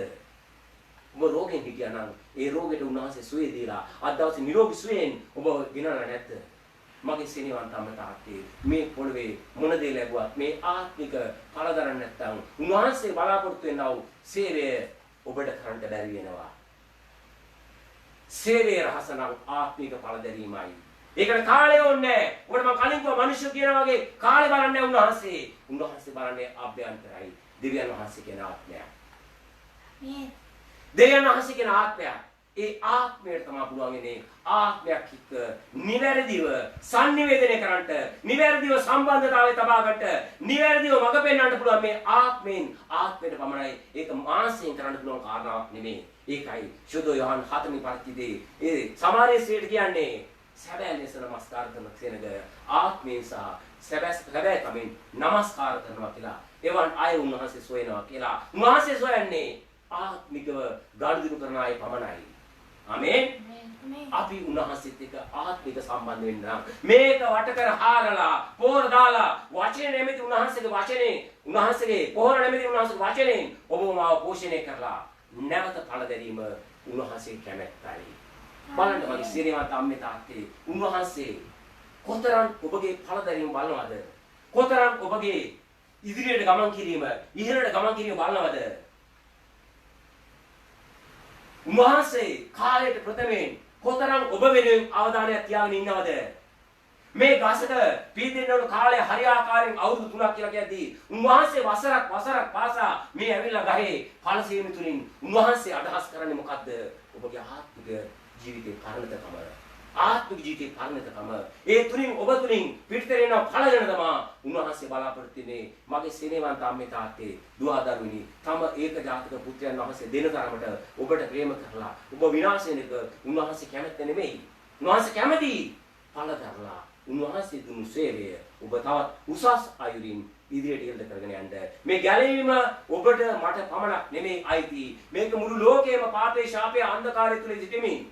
ඔබ රෝගෙන් හිටියා නම් ඒ රෝගෙට උන්වහන්සේ සුවය දීලා අද දවසේ නිරෝගී සුවයෙන් ඔබ ගෙනලා නැද්ද? මගේ සෙනෙහවන්ත අම්ම තාත්තේ මේ පොළවේ මොන දේ ලැබුවත් මේ ආත්මික ඵල දරන්න නැත්නම් උන්වහන්සේ බලාපොරොත්තු වෙනා වූ සේවය ඔබට කරන්න බැරි වෙනවා. සේවයේ රහස නම් ආත්මික ඵල දැරීමයි. ඒකට කාලය ඕනේ. ඔබට මම කලින් කිව්වා මිනිස්සු කියනා වගේ කාලේ බලන්නේ උන්වහන්සේ. උන්වහන්සේ බලන්නේ ආභ්‍යන්තරයි. දෙවියන් වහන්සේ කියන ආත්මය. දෙවියන් වහන්සේ කියන ආත්මය. ඒ ආත්මයට තමයි පුළුවන් ඉන්නේ ආත්මයක් එක්ක නිවැරදිව sannivedanaya කරන්නට, නිවැරදිව සම්බන්ධතාවය තබා ගන්නට, නිවැරදිව මඟ පෙන්වන්නට පුළුවන් මේ ආත්මෙන් ආත්මයට පමණයි. ඒක මානසිකයෙන් කරන්න පුළුවන් කාරණාවක් නෙමෙයි. ඒකයි සුදු යෝහන් 7 වෙනි පරිච්ඡේදයේ ඒ සමාරයේ ශ්‍රේට කියන්නේ සැබෑ ලෙස නමස්කාර කරන කෙනෙක් ආත්මයෙන් සහ සැබෑ කමින් නමස්කාර කරනවා කියලා. එවන් අය උන්වහන්සේ සොයනවා කියලා. උන්වහන්සේ සොයන්නේ ආත්මිකව ගනුදෙනු කරන අය පමණයි. ආමේන්. අපි උන්වහන්සේත් එක්ක ආත්මික සම්බන්ධ වෙන්න නම් මේක වට කර හාරලා පොර දාලා වචනේ නැමෙති උන්වහන්සේගේ වචනේ උන්වහන්සේගේ පොර නැමෙති උන්වහන්සේගේ වචනේ ඔබව මාව පෝෂණය කරලා නැවත ඵල දැරීම උන්වහන්සේ කැමැත්තයි. බලන්න මගේ සිරියවත් අම්මේ තාත්තේ උන්වහන්සේ කොතරම් ඔබගේ ඵල දැරීම බලනවද? කොතරම් ඔබගේ ඉදිරියට ගමන් කිරීම, ඉහළට ගමන් කිරීම බලනවද? උන්වහන්සේ කාලයට ප්‍රථමයෙන් කොතරම් ඔබ වෙනුවෙන් අවධානයක් තියාගෙන ඉන්නවද? මේ ගසක පීදෙන්න ඕන කාලය හරියාකාරයෙන් අවුරුදු 3ක් කියලා කියද්දී උන්වහන්සේ වසරක් පාසා මේ ඇවිල්ලා ගහේ ඵල සීමි තුලින් උන්වහන්සේ අදහස් කරන්නේ මොකද්ද? ඔබගේ ආත්මික ජීවිතේ පරිණතකම, ආත්මික ජීවිතේ පරිණතකම, ඒ තුලින් ඔබ තුලින් පිටතට එන ඵල ගැන තමයි උන්වහන්සේ බලාපොරොත්තු වෙන්නේ. මගේ සෙනෙහවන්ත අම්මේ තාත්තේ දුවා දරුවනි තම ඒකජාතක පුත්‍රයන් වහන්සේ දෙන තරමට ඔබට ප්‍රේම කරලා ඔබ විනාශ වෙන එක උන්වහන්සේ කැමති නෙමෙයි. උන්වහන්සේ කැමති ඵල දරලා උන්වහන්සේ දුන්නු සේවය ඔබ තවත් උසස් අයුරින් ඉදිරියට එල්ල කරගෙන යන්න. මේ ගැලවීම ඔබට මට පමණක් නෙමෙයි අයිති. මේක මුළු ලෝකයේම පාපේ ශාපයේ අන්ධකාරය තුල සිටීමේ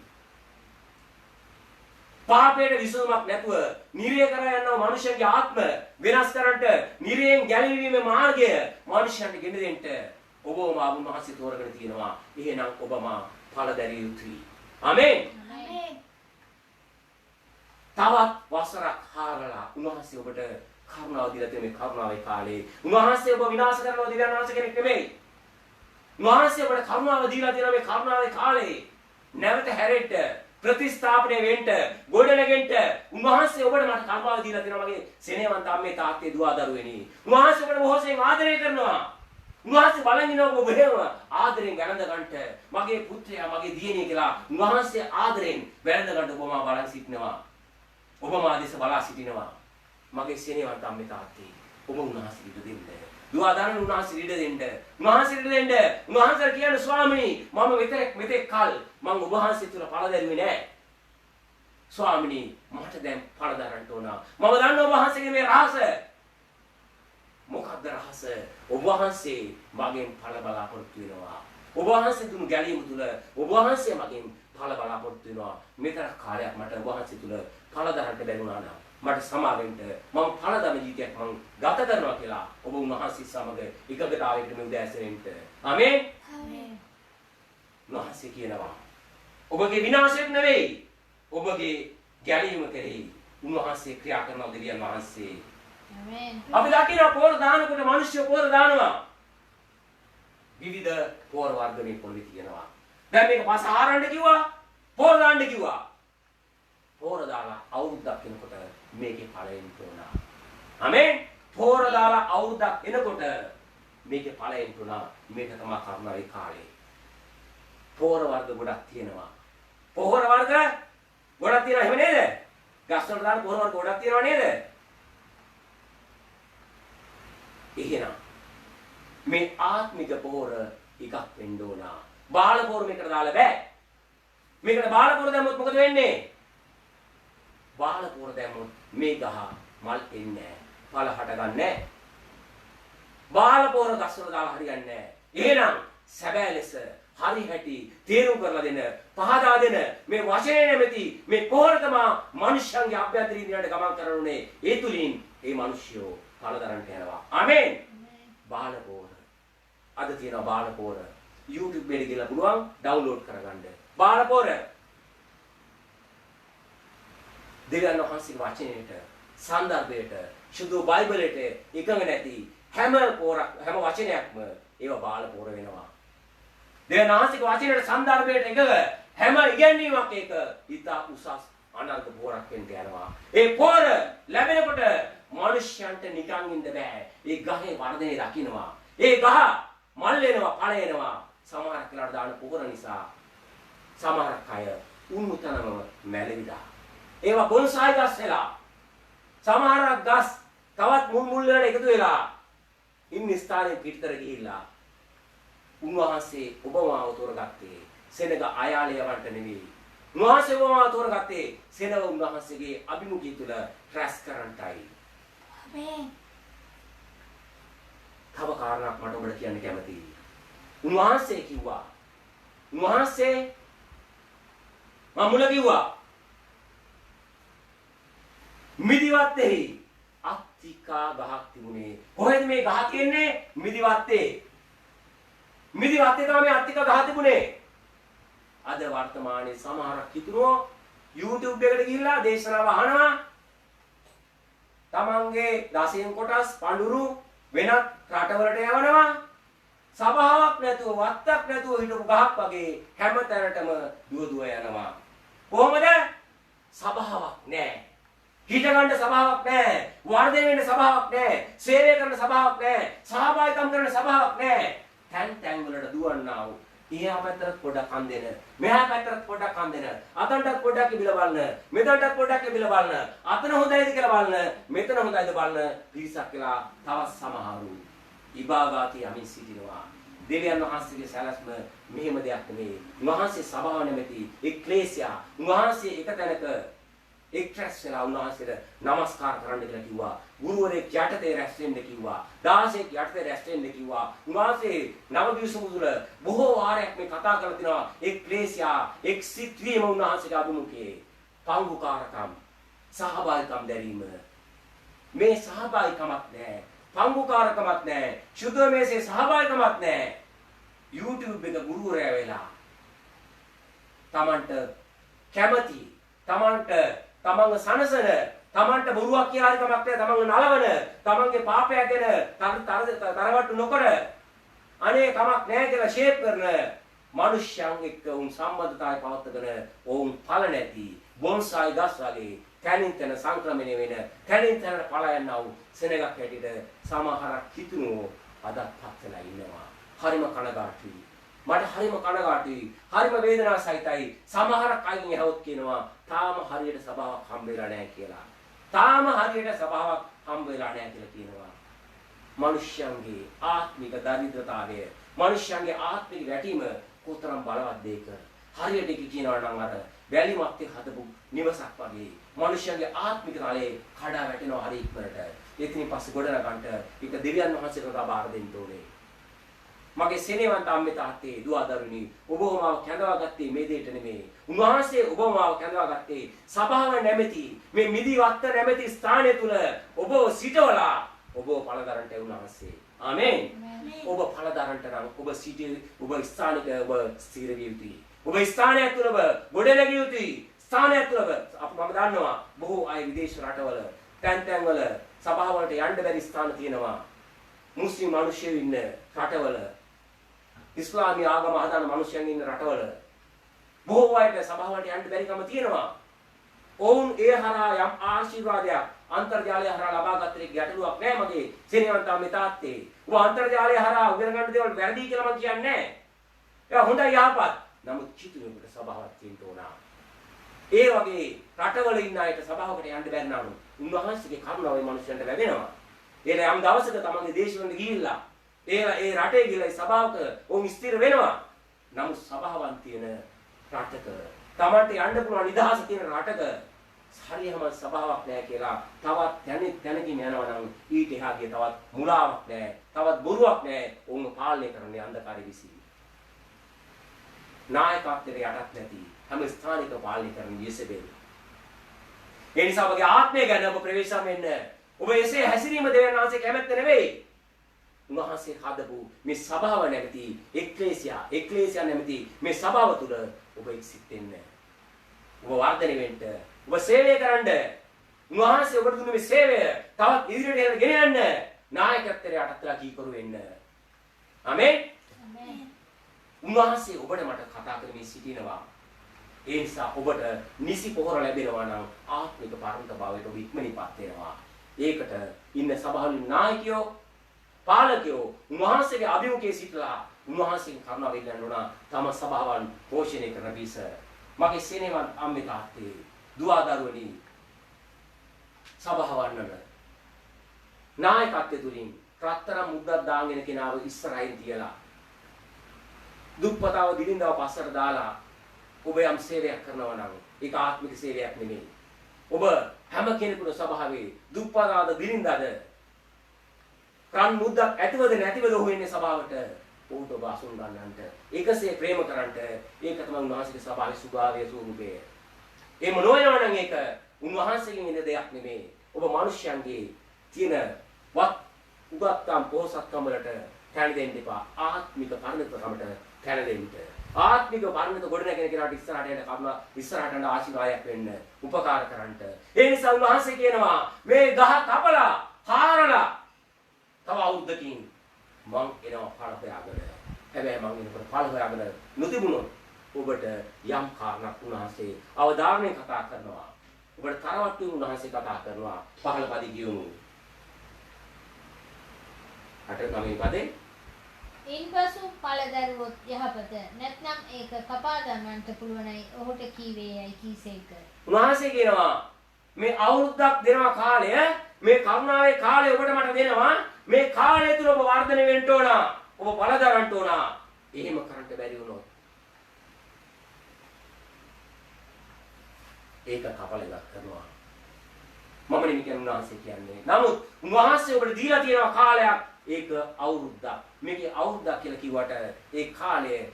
පාපයට විසඳුමක් නැතුව නිරය කරා යන මනුෂ්‍යගේ ආත්ම වෙනස් කරන්නට නිරයෙන් ගැලවීමේ මාර්ගය මනුෂ්‍යයන්ට ගෙන දෙන්න ඔබම උන්වහන්සේ තෝරගෙන තියෙනවා. එහෙනම් ඔබම ඵල දැරිය යුතුයි. ආමේන්. තවත් වසරක් හාරලා උන්වහන්සේ ඔබට කරුණාව දීලා තියෙන මේ කරුණාවේ කාලේ උන්වහන්සේ ඔබ විනාශ කරනවා දෙවියන් වහන්සේ කෙනෙක් නෙමෙයි. උන්වහන්සේ ඔබට කරුණාව දීලා තියෙන මේ කරුණාවේ කාලේ නැවත හැරෙන්න ප්‍රතිස්ථාපනය වෙන්න ගොඩනගෙන්න උන්වහන්සේ ඔබට මට කරුණාව දීලා තියෙනවා මගේ සෙනෙහවන්ත අම්මේ තාත්තේ දුවා දරුවෙනි. උන්වහන්සේ ඔබට බොහෝසෙන් ආදරය කරනවා. උන්වහන්සේ බලන් ඉන්නවා ඔබ බෙහෙම ආදරෙන් වැළඳ ගන්නට මගේ පුත්‍රයා මගේ දියණිය කියලා උන්වහන්සේ ආදරෙන් වැළඳ ගන්නට ඔබ මා බලන් සිටිනවා. ඔබ මා දෙස බලා සිටිනවා. මගේ සෙනෙහවන්ත අම්මේ තාත්තේ ඔබ උන්වහන්සේ ඉඩ දෙන්න. දුවා දරුවෝ උන්වහන්සේ ඉඩ දෙන්න. උන්වහන්සේ ඉඩ දෙන්න. උන්වහන්සේ කියන්නේ ස්වාමීනි මම මෙතෙක් කල් මම ඔබ වහන්සේ තුල ඵල දැරුවේ නැහැ. ස්වාමීනි මට දැන් ඵල දරන්න ඕන. මම දන්නවා ඔබ වහන්සේගේ මේ රහස. මොකක්ද රහස? ඔබ වහන්සේ මගෙන් ඵල බලාපොරොත්තු වෙනවා. ඔබ වහන්සේ දුන්නු ගැලීම තුල ඔබ වහන්සේ මගෙන් ඵල බලාපොරොත්තු වෙනවා. මෙතර කාලයක් මට ඔබ වහන්සේ තුල ඵල දරන්න බැරි වුණා නම් මට සමාවෙන්න මම පළදම ජීවිතයක් මම ගත කරනවා කියලා ඔබ උන්වහන්සේ සමග එකගතාවයකට මේ උදෑසනෙන්ට ආමේන් උන්වහන්සේ කියනවා ඔබගේ විනාශයක් නෙවෙයි ඔබගේ ගැලීම කෙරෙහි උන්වහන්සේ ක්‍රියා කරන දෙවියන් වහන්සේ ආමේන් අපි දකිනවා පොර දානකොට මිනිස්සු පොර දානවා විවිධ පොර වර්ග මේ පොළේ තියෙනවා දැන් මේක පස ආරන්න කිව්වා පොර දාන්න කිව්වා පොර දාලා අවුරුද්දක් එනකොට මේකේ ඵලයෙන් තෝරනවා ආමේන් පොර දාලා අවුරුද්දක් එනකොට මේකේ ඵලයෙන් තෝරනවා මේක තමයි කරුණාවේ කාලේ පොර වර්ග ගොඩක් තියෙනවා පොර වර්ග ගොඩක් තියෙනවා එහෙම නේද ගස් වල දාන පොර වර්ග ගොඩක් තියෙනවා නේද එහෙනම් මේ ආත්මික පොර එකක් වෙන්න ඕන බාල පොර මේකට දාලා බෑ මේකට බාල පොර දැම්මොත් මොකද වෙන්නේ බාල පොර දැම්මොත් මේ ගහ මල් එන්නේ නැහැ ඵල හටගන්නේ නැහැ බාල පොර ගස් වල දාලා හරියන්නේ නැහැ එහෙනම් සැබෑ ලෙස හරි හැටි තේරුම් කරලා දෙන පහදා දෙන මේ වචනේ නැමැති මේ පොර තමයි මනුෂ්‍යයන්ගේ අභ්‍යන්තරින් දිනට ගමන් කරනුනේ ඒ තුලින් මේ මිනිස්සුયો ඵල දරන්නට යනවා ආමේන් බාල පොර අද තියෙනවා බාල පොර YouTube එකේ ගිහලා පුළුවන් ඩවුන්ලෝඩ් කරගන්න බාල පොර දෙවියන් වහන්සේගේ වචනයට සන්දර්භයට සුදු බයිබලයට එකඟ නැති හැම වචනයක්ම ඒවා බාල පොර වෙනවා දෙවියන් වහන්සේගේ වචනයට සන්දර්භයට එකඟ හැම ඉගැන්වීමක් එක ඉතා උසස් අනර්ග පොරක් වෙන්න යනවා ඒ පොර ලැබෙනකොට මනුෂ්‍යයන්ට නිකන් ඉන්න බෑ ඒ ගහේ වර්ධනය දකින්නවා ඒ ගහ මල් වෙනවා ඵල එනවා සමහරක් වෙලාවට දාන පොර නිසා සමහරක් අය උන්මුතනම මැලෙවිලා ඒවා බොන්සායි ගස් වෙලා සමහරක් ගස් තවත් මුල් වලට එකතු වෙලා ඉන්න ස්ථානයේ පිටතර ගිහිල්ලා උන්වහන්සේ ඔබමාව තෝරගත්තේ සෙනග අයාලයවන්ට නෙවෙයි උන්වහන්සේ ඔබමාව තෝරගත්තේ සෙනව උන්වහන්සේගේ අභිමුඛය තුළ රැස් කරන්නටයි ආමේන් තව කාරණාවක් මට ඔබට කියන්න කැමතියි උන්වහන්සේ කිව්වා උන්වහන්සේ මම මුල කිව්වා මිදිවත්තේ අත්තිකා ගහක් තිබුණේ කොහෙද මේ ගහ තියෙන්නේ මිදිවත්තේ තමයි අත්තිකා ගහ තිබුණේ අද වර්තමානයේ සමහරක් හිතනවා YouTube එකට ගිහිල්ලා දේශනාව අහනවා තමන්ගේ දසයෙන් කොටස් පඳුරු වෙනත් රටවලට යවනවා සභාවක් නැතුව වත්තක් නැතුව හිටපු ගහක් වගේ හැමතැනටම දුව යනවා කොහොමද සභාවක් නැහැ හිටගන්න සභාවක් නැහැ වර්ධනය වෙන්න සභාවක් නැහැ සේවය කරන සභාවක් නැහැ සහභාගීකම් කරන සභාවක් නැහැ තැන් වලට දුවන්නා වූ එහා පැත්තට පොඩක් කන් දෙන මෙහා පැත්තට පොඩක් කන් දෙන අතන්ටත් පොඩක් ඉබිල බලන මෙතනටත් පොඩක් ඉබිල බලන අතන හොඳයිද කියලා බලන මෙතන හොඳයිද බලන පිරිසක් කියලා තවත් සමහරු ඉබාගාති යමින් සිටිනවා දෙවියන් වහන්සේගේ සැලැස්ම මෙහෙම දෙයක් නෙමෙයි උන්වහන්සේ සභාව නැමැති එක්ලේසියා උන්වහන්සේ එක තැනක එක්රැස් වෙලා උන්වහන්සේට নমස්කාර කරන්න කියලා කිව්වා ගුරුවරයෙක් යටතේ රැස් වෙන්න කිව්වා 16ක් යටතේ රැස් වෙන්න කිව්වා උන්වහන්සේ නව දිවසම තුළ බොහෝ වාරයක් මේ කතා කරලා තිනවා එක්ලේසියා එක් සිත්වීම උන්වහන්සේගේ අභිමුඛයේ පංගුකාරකම් සහභාගීකම් දැරීම මේ සහභාගීකමක් නැහැ පංගුකාරකමක් නැහැ සුද්ධමේසේ සහභාගීකමක් නැහැ YouTube එක ගුරුවරයා වෙලා තමන්ට කැමති තමන්ට තමන්ව සනසන තමන්ට බොරුවක් කියලා හරි කමක් නැහැ තමන්ව නලවන තමන්ගේ පාපය ගැන තරවට්ටු නොකර අනේ කමක් නැහැ කියලා ෂේප් කරන මිනිස්යන් එක්ක උන් සම්බන්ධතාවය පවත්වගෙන ඔවුන් ඵල නැති බොන්සායි ගස් වගේ තනින් තන සංක්‍රමණය වෙන තනින් තනට පලා යනව සෙනගක් හැටියට සමහරක් හිතුනෝ අදත් පත් වෙලා ඉන්නවා හරිම කනගාටුයි මට හරිම කනගාටුයි හරිම වේදනාව සහිතයි සමහරක් අයින් යහොත් කියනවා තාම හරියට සභාවක් හම්බ වෙලා නැහැ කියලා තාම හරියට සභාවක් හම්බ වෙලා නැහැ කියලා කියනවා මිනිස්යන්ගේ ආත්මික දරිද්‍රතාවය මිනිස්යන්ගේ ආත්මික වැටීම කොතරම් බලවත්ද ඒක හරියට කියනවා නම් අර වැලිමත්තේ හදපු නිවසක් වගේ මිනිස්යන්ගේ ආත්මික තලයේ කඩා වැටෙනවා හරි ඉක්මනට එතනින් පස්සේ ගොඩ නගන්න ඒක දෙවියන් වහන්සේට බාර දෙන්න ඕනේ මගේ සෙනෙහවන්ත අම්මේ තාත්තේ දුව දරුවනි ඔබ මාව කැඳවා ගත්තේ මේ දෙයට නෙමෙයි. උන්වහන්සේ ඔබ මාව කැඳවා ගත්තේ සභාව නැමැති මේ මිදි වත්ත නැමැති ස්ථානය තුල ඔබ සිටවලා ඔබ පළදරන්ට උන්වහන්සේ. ආමේන්. ඔබ පළදරන්ට නම් ඔබ සිටි ඔබ ස්ථානික ඔබ ස්ථිර විය යුතුයි. ඔබ ස්ථානය තුල ඔබ ගොඩනැගිය යුතුයි. ස්ථානය තුල මම දන්නවා බොහෝ අය විදේශ රටවල තැන් වල සභාව වලට යන්න බැරි ස්ථාන තියෙනවා. මුස්ලිම් මිනිස්සු ඉන්න රටවල ඉස්ලාමීය ආගම හදාන මිනිස්සුන් ඉන්න රටවල බොහෝ අයට සභාව වලට යන්න බැරිකම තියෙනවා. ඔවුන් ඒ හරහා යම් ආශිර්වාදයක් අන්තර්ජාලය හරහා ලබා ගන්න ගැටලුවක් නෑ මගේ සෙනෙහවන්ත අම්මේ තාත්තේ. ඔබ අන්තර්ජාලය හරහා උගෙන ගන්න දේවල් වැරදි කියලා මම කියන්නේ නෑ. ඒක හොඳයි යහපත්. නමුත් චිතුරේකට සභාවක් තියෙන්න ඕන. ඒ වගේ රටවල ඉන්න අයට සභාවකට යන්න බැරි නම් උන්වහන්සේගේ කරුණාව මේ මිනිස්සුන්ට ලැබෙනවා. ඒ යම් දවසක තමන්ගේ දේශවලට ගිහිල්ලා ඒ රටේ ගිහිල්ලා සභාවක ඔවුන් ස්ථිර වෙනවා. නමුත් සභාවන් තියෙන රටක තමන්ට යන්න පුළුවන් නිදහස තියෙන රටක හරියම සභාවක් නැහැ කියලා තවත් තැනකින් යනවා නම් ඊට එහා ගිය තවත් මුලාවක් නැහැ. තවත් බොරුවක් නැහැ. ඔවුන් පාලනය කරන්නේ අන්ධකාරය විසින්. නායකත්වයට යටත් නැති හැම ස්ථානික පාලනය කරන යෙසබෙල්. ඒ නිසා ඔබගේ ආත්මය ගැන ඔබ ප්‍රවේශම් වෙන්න. ඔබ එසේ හැසිරීම දෙවියන් වහන්සේ කැමැත්ත නෙවෙයි. උන්වහන්සේ හදපු මේ සභාව නැමැති එක්ලේසියා නැමැති මේ සභාව තුළ ඔබ එක්සිට වෙන්න. ඔබ වර්ධනය වෙන්න. ඔබ සේවය කරන්න. උන්වහන්සේ ඔබට දුන්න මේ සේවය තවත් ඉදිරියට ගෙන යන්න. නායකත්වයට යටත්ලා කීකරු වෙන්න. ආමේන්. උන්වහන්සේ ඔබට මට කතා කරමින් සිටිනවා. ඒ නිසා ඔබට නිසි පොහොර ලැබෙනවා නම් ආත්මික පරණත භාවයට ඔබ ඉක්මනින්පත් වෙනවා. ඒකට ඉන්න සභාවලින් නායකයෝ පාලකයෝ උන්වහන්සේගේ අභිමුඛයේ සිටලා උන්වහන්සේගේ කරුණාව ඉල්ලන්න ඕන. තම සභාවන් පෝෂණය කරන පිස මගේ සෙනෙහවන්ත අම්මේ තාත්තේ දුව දරුවනි සභාවන්නන නායකත්වයේ තුලින් රත්තරන් මුද්දක් දාගෙන කෙනාව ඉස්සරහින් තියලා දුප්පතාව දිලින්දව පස්සට දාලා ඔබ යම් සේවයක් කරනවා නම් ඒක ආත්මික සේවයක් නෙමෙයි. ඔබ හැම කෙනෙකුට සභාවේ දුප්පතාවද දිලින්දද කන් මුද්දක් ඇතිවද නැතිවද ඔහු එන්නේ සභාවට ඔහුට ඔබ අසුන් ගන්නන්ට ඒකසේ ප්‍රේම කරන්නට ඒක තමයි උන්වහන්සේගේ සභාවේ සුභාවය ස්වරූපය. ඒ මොනවනවා නම් ඒක උන්වහන්සේගෙන් එන දෙයක් නෙමෙයි. ඔබ මිනිස්යන්ගේ තියෙන උගත්කම් පොහසත්කම් වලට තැන දෙන්න එපා. ආත්මික පරිණතකමට තැන දෙන්න. ආත්මික පරිණත ගොඩනැගෙන කෙනාට ඉස්සරහට යන කර්ම ඉස්සරහට යන ආශිර්වාදයක් වෙන්න උපකාර කරන්නට. ඒ නිසා උන්වහන්සේ කියනවා මේ ගහ කපලා හාරලා තව අවුරුද්දකින් මං එනවා පළ හොයාගෙන. හැබැයි මං එනකොට පළ හොයාගෙන නොතිබුණොත් ඔබට යම් කාරණක් උන්වහන්සේ අවධාරණය කතා කරනවා. ඔබට තරවට්ටු උන්වහන්සේ කතා කරනවා. පහළ පදි කියමු. අට ගමේ පදේ ඉන්පසු පළදරුවොත් යහපත නැත්නම් ඒක කපා දමන්නට පුළුවනයි ඔහුට කීවේයයි කීසේක. උන්වහන්සේ කියනවා මේ අවුරුද්දක් දෙනවා කාලය මේ කරුණාවේ කාලය ඔබට මට දෙනවා මේ කාලය තුල ඔබ වර්ධනය වෙන්න ඕන ඔබ පළදරන්න ඕන. එහෙම කරන්න බැරි වුණොත් ඒක කපලයක් කරනවා. මම නෙමෙයි කියන්නේ උන්වහන්සේ කියන්නේ. නමුත් උන්වහන්සේ ඔබට දීලා තියෙනවා කාලයක් ඒක අවුරුද්දක්. මේකේ අවුරුද්දක් කියලා කිව්වට ඒ කාලය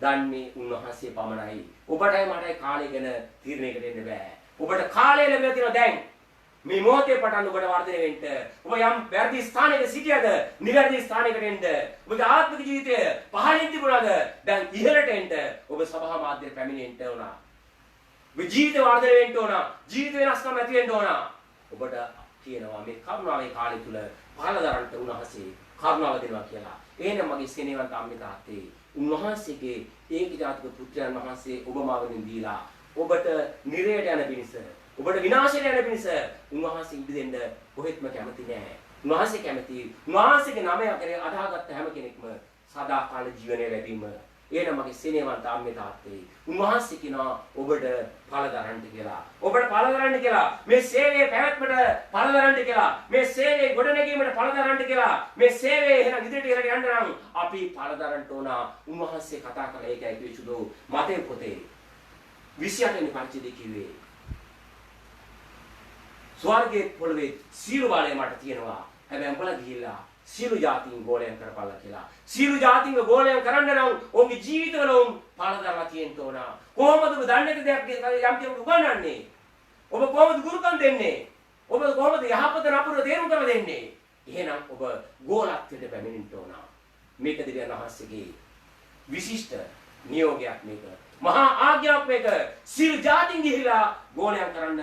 දන්නේ උන්වහන්සේ පමණයි. ඔබටයි මටයි කාලය ගැන තීරණයකට එන්න බෑ. ඔබට කාලය ලැබිලා තියෙනවා දැන්. මේ මොහොතේ පටන් ඔබට වර්ධනය වෙන්න. ඔබ යම් වැරදි ස්ථානයක සිටියද නිවැරදි ස්ථානයකට එන්න. ඔබගේ ආත්මික ජීවිතය පහළින් තිබුණාද දැන් ඉහළට එන්න. ඔබ සභා මාධ්‍යයට පැමිණෙන්න ඕන. ඔබ ජීවිත වර්ධනය වෙන්න ඕන. ජීවිත වෙනස්කම් ඇති වෙන්න ඕන. ඔබට කියනවා මේ කරුණාවේ කාලය තුල පහළදරන්ට උන්වහන්සේ කරුණාව දෙනවා කියලා. එහෙනම් මගේ සෙනෙහවන්ත අම්මේ තාත්තේ උන්වහන්සේගේ ඒකජාතික පුත්‍රයන් වහන්සේ ඔබ මාවෙන් දීලා ඔබට නිරයට යන පිණිස ඔබට විනාශයට යන පිණිස උන්වහන්සේ ඉඩ දෙන්න කොහෙත්ම කැමති නෑ. උන්වහන්සේ කැමති උන්වහන්සේගේ නමය කරේ අදාහගත්ත හැම කෙනෙක්ම සදාකාල ජීවනය ලැබීම. එහෙනම් මගේ සෙනෙහවන්ත අම්මේ තාත්තේ උන්වහන්සේ කියනවා ඔබට පළදරන්න කියලා. ඔබට පළදරන්න කියලා. මේ සේවයේ පැවැත්මට පළදරන්න කියලා. මේ සේවයේ ගොඩනැගීමට පළදරන්න කියලා. මේ සේවයේ එහෙනම් ඉදිරියට යන්න නම් අපි පළදරන්න ඕන. උන්වහන්සේ කතා කළා ඒකයි කිවිසුදු මතේ පොතේ 28 වෙනි පරිච්ඡේදයේ කිව්වේ. ස්වර්ගයේ පොළවේ සියලු බලය මට තියෙනවා. හැබැයි උඹලා ගිහිල්ලා සියලු ජාතීන් ගෝලයන් කරපල්ලා කියලා. සියලු ජාතීන්ව ගෝලයන් කරන්න නම් ඔවුන්ගේ ජීවිතවල ඔවුන් පාලදරලා තියෙන්න ඕන. කොහොමද ඔබ දන්නේ දෙයක් යම් කෙනෙකුට උගන්වන්නේ? ඔබ කොහොමද ගුරුකම් දෙන්නේ? ඔබ කොහොමද යහපත නපුර තේරුම් කරලා දෙන්නේ? එහෙනම් ඔබ ගෝලත්වයට පැමිණෙන්න ඕන. මේක දෙවියන් වහන්සේගේ විශිෂ්ට නියෝගයක් මේක. මහා ආඥාවක් මේක. සියලු ජාතීන් ගිහිලා ගෝලයන් කරන්න.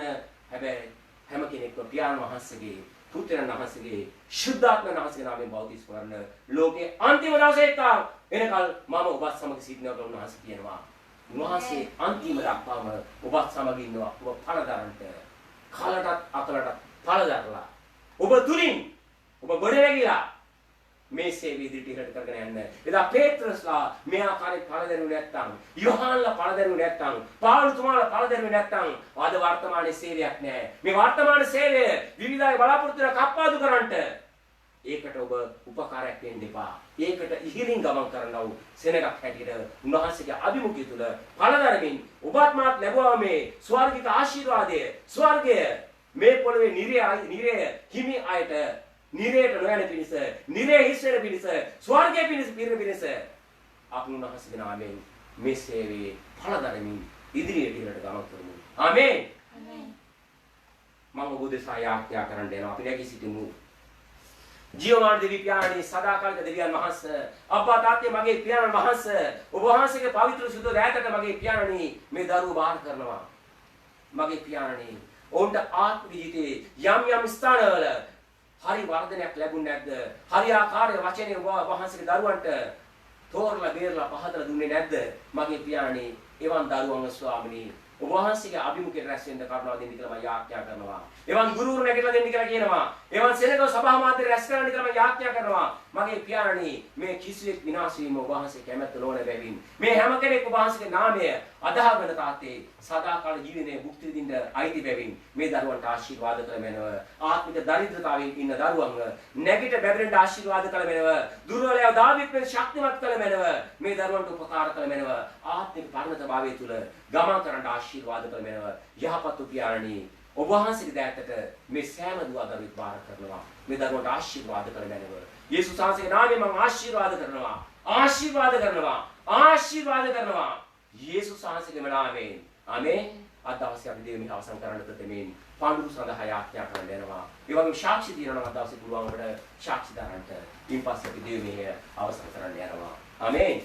හැබැයි හැම කෙනෙක්ම පියාණන් වහන්සේගේ පුත්‍රයන් වහන්සේගේ ශුද්ධාත්ම වහන්සේගේ නාමයෙන් බෞද්ධ ස්මරණ ලෝකේ අන්තිම දවසේ එනකල් මම ඔබත් සමග සිටිනවා කියලා උන්වහන්සේ කියනවා. උන්වහන්සේ අන්තිම දක්වාම ඔබත් සමග ඉන්නවා. ඔබ පළදරන්ට කාලටත් අකලටත් පළදරලා ඔබ තුලින් ඔබ ගොඩනැගිලා මේ සේවය ඉදිරියට කරගෙන යන්න. එදා පේත්‍රස්ලා මේ ආකාරයෙන් පළදරුවේ නැත්තම්, යෝහාන්ලා පළදරුවේ නැත්තම්, පාවුල්තුමාලා පළදරුවේ නැත්තම් අද වර්තමානයේ සේවයක් නැහැ. මේ වර්තමාන සේවය විවිධයි බලාපොරොත්තු වෙන කප්පාදු කරන්නට ඒකට ඔබ උපකාරයක් වෙන්න එපා. ඒකට ඉහිලින් ගමන් කරනව සෙනගක් හැටියට උන්වහන්සේගේ අභිමුඛය තුල පළදරමින් ඔබත් මාත් ලැබුවා මේ ස්වර්ගික ආශිර්වාදය. ස්වර්ගය මේ පොළවේ නිරය හිමි අයට නිරේට නොයන පිණිස, නිරේ හිස් වෙන පිණිස, ස්වර්ගයේ පිණිස පිරෙන පිණිස අපි උන්වහන්සේගේ නාමයෙන් මේ සේවයේ පළදරමින් ඉදිරියට ගමන් කරමු. ආමේන්. ආමේන්. මම ඔබ දෙසා යාඥා කරන්න දෙනවා. අපි නැගී සිටිමු. ජීවමාන දෙවි පියාණනි, සදාකාලික දෙවියන් වහන්සේ, අබ්බා තාත්තේ මගේ පියාණන් වහන්සේ, ඔබ වහන්සේගේ පවිත්‍ර සුදු රැතට මගේ පියාණනි මේ දරුවෝ බාර කරනවා. මගේ පියාණනි, ඔවුන්ට ආත්ම ජීවිතේ යම් ස්ථානවල හරි වර්ධනයක් ලැබුණ නැද්ද? හරි ආකාරයේ වචනේ ඔබ වහන්සේගේ දරුවන්ට තෝරලා බේරලා පහදලා දුන්නේ නැද්ද? මගේ පියාණනි, එවන් දරුවන්ව ස්වාමිනී ඔබ වහන්සේගේ අභිමුඛයට රැස් වෙන්න කරුණාව දෙන්න කියලා මම යාඥා කරනවා. එවන් ගුරුවරු නැගිටලා දෙන්න කියලා කියනවා. එවන් සෙනග සභා මාධ්‍ය රැස් කරන්න කියලා මම යාඥා කරනවා. මගේ පියාණනි, මේ කිසිවෙක් විනාශ වීම ඔබ වහන්සේ කැමැත්ත නොවන බැවින් මේ හැම කෙනෙක් ඔබ වහන්සේගේ නාමය අදහගෙන තාත්තේ සදාකාල ජීවිතේ භුක්ති විඳින්න අයිති බැවින් මේ දරුවන්ට ආශිර්වාද කළ මැනව. ආත්මික දරිද්‍රතාවයෙන් ඉන්න දරුවන්ව නැගිට බැබලෙන්න ආශිර්වාද කළ මැනව. දුර්වලයව දාවිත් වෙන ශක්තිමත් කළ මැනව. මේ දරුවන්ට උපකාර කළ මැනව. ආත්මික පරිණතභාවය තුල ගමන් කරන්න ආශිර්වාද කළ මැනව. යහපත් පියාණනි, ඔබ වහන්සේගේ දෑතට මේ සෑම දුව දරුවෙක් බාර කරනවා. මේ දරුවන්ට ආශිර්වාද කළ මැනව. යේසුස් වහන්සේගේ නාමයෙන් මම ආශිර්වාද කරනවා. ආශිර්වාද කරනවා. ආශිර්වාද කරනවා. යේසුස් වහන්සේගේ නාමයෙන්. ආමේන්. අද දවසේ අපි දෙවියන් අවසන් කරන්න ප්‍රථමයෙන් පාඬුරු සඳහා යාඥා කරන්න යනවා. ඒ වගේම සාක්ෂි දිනනවා අද දවසේ පුළුවන් අපිට සාක්ෂි දාන්නට. ඊපස්සේ අපි දෙවියන් අවසන් කරන්න යනවා. ආමේන්.